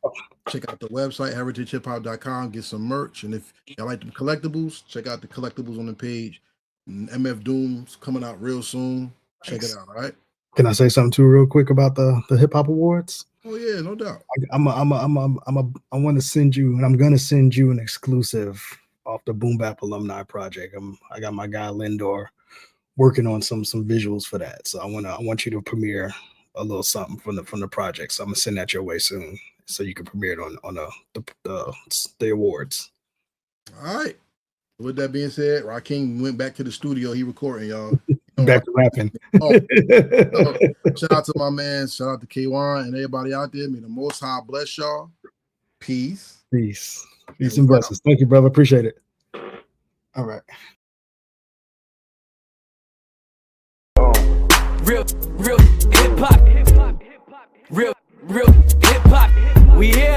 Check out the website, heritagehiphop.com, get some merch. And if y'all like them collectibles, check out the collectibles on the page. MF Doom's coming out real soon. Check it out, all right? Can I say something too real quick about the Hip Hop Awards? Oh yeah, no doubt. I want to send you, and I'm gonna send you an exclusive off the Boom Bap Alumni Project. I got my guy Lindor working on some visuals for that. So I want you to premiere a little something from the project. So I'm gonna send that your way soon, so you can premiere it on the awards. All right. With that being said, Ra-K7ng went back to the studio. He recording, y'all. Back to rapping. Shout out to my man. Shout out to K1 and everybody out there. May the Most High bless y'all. Peace. Peace and blessings. Thank you, brother. Appreciate it. All right. Real hip hop. Real hip hop, we here.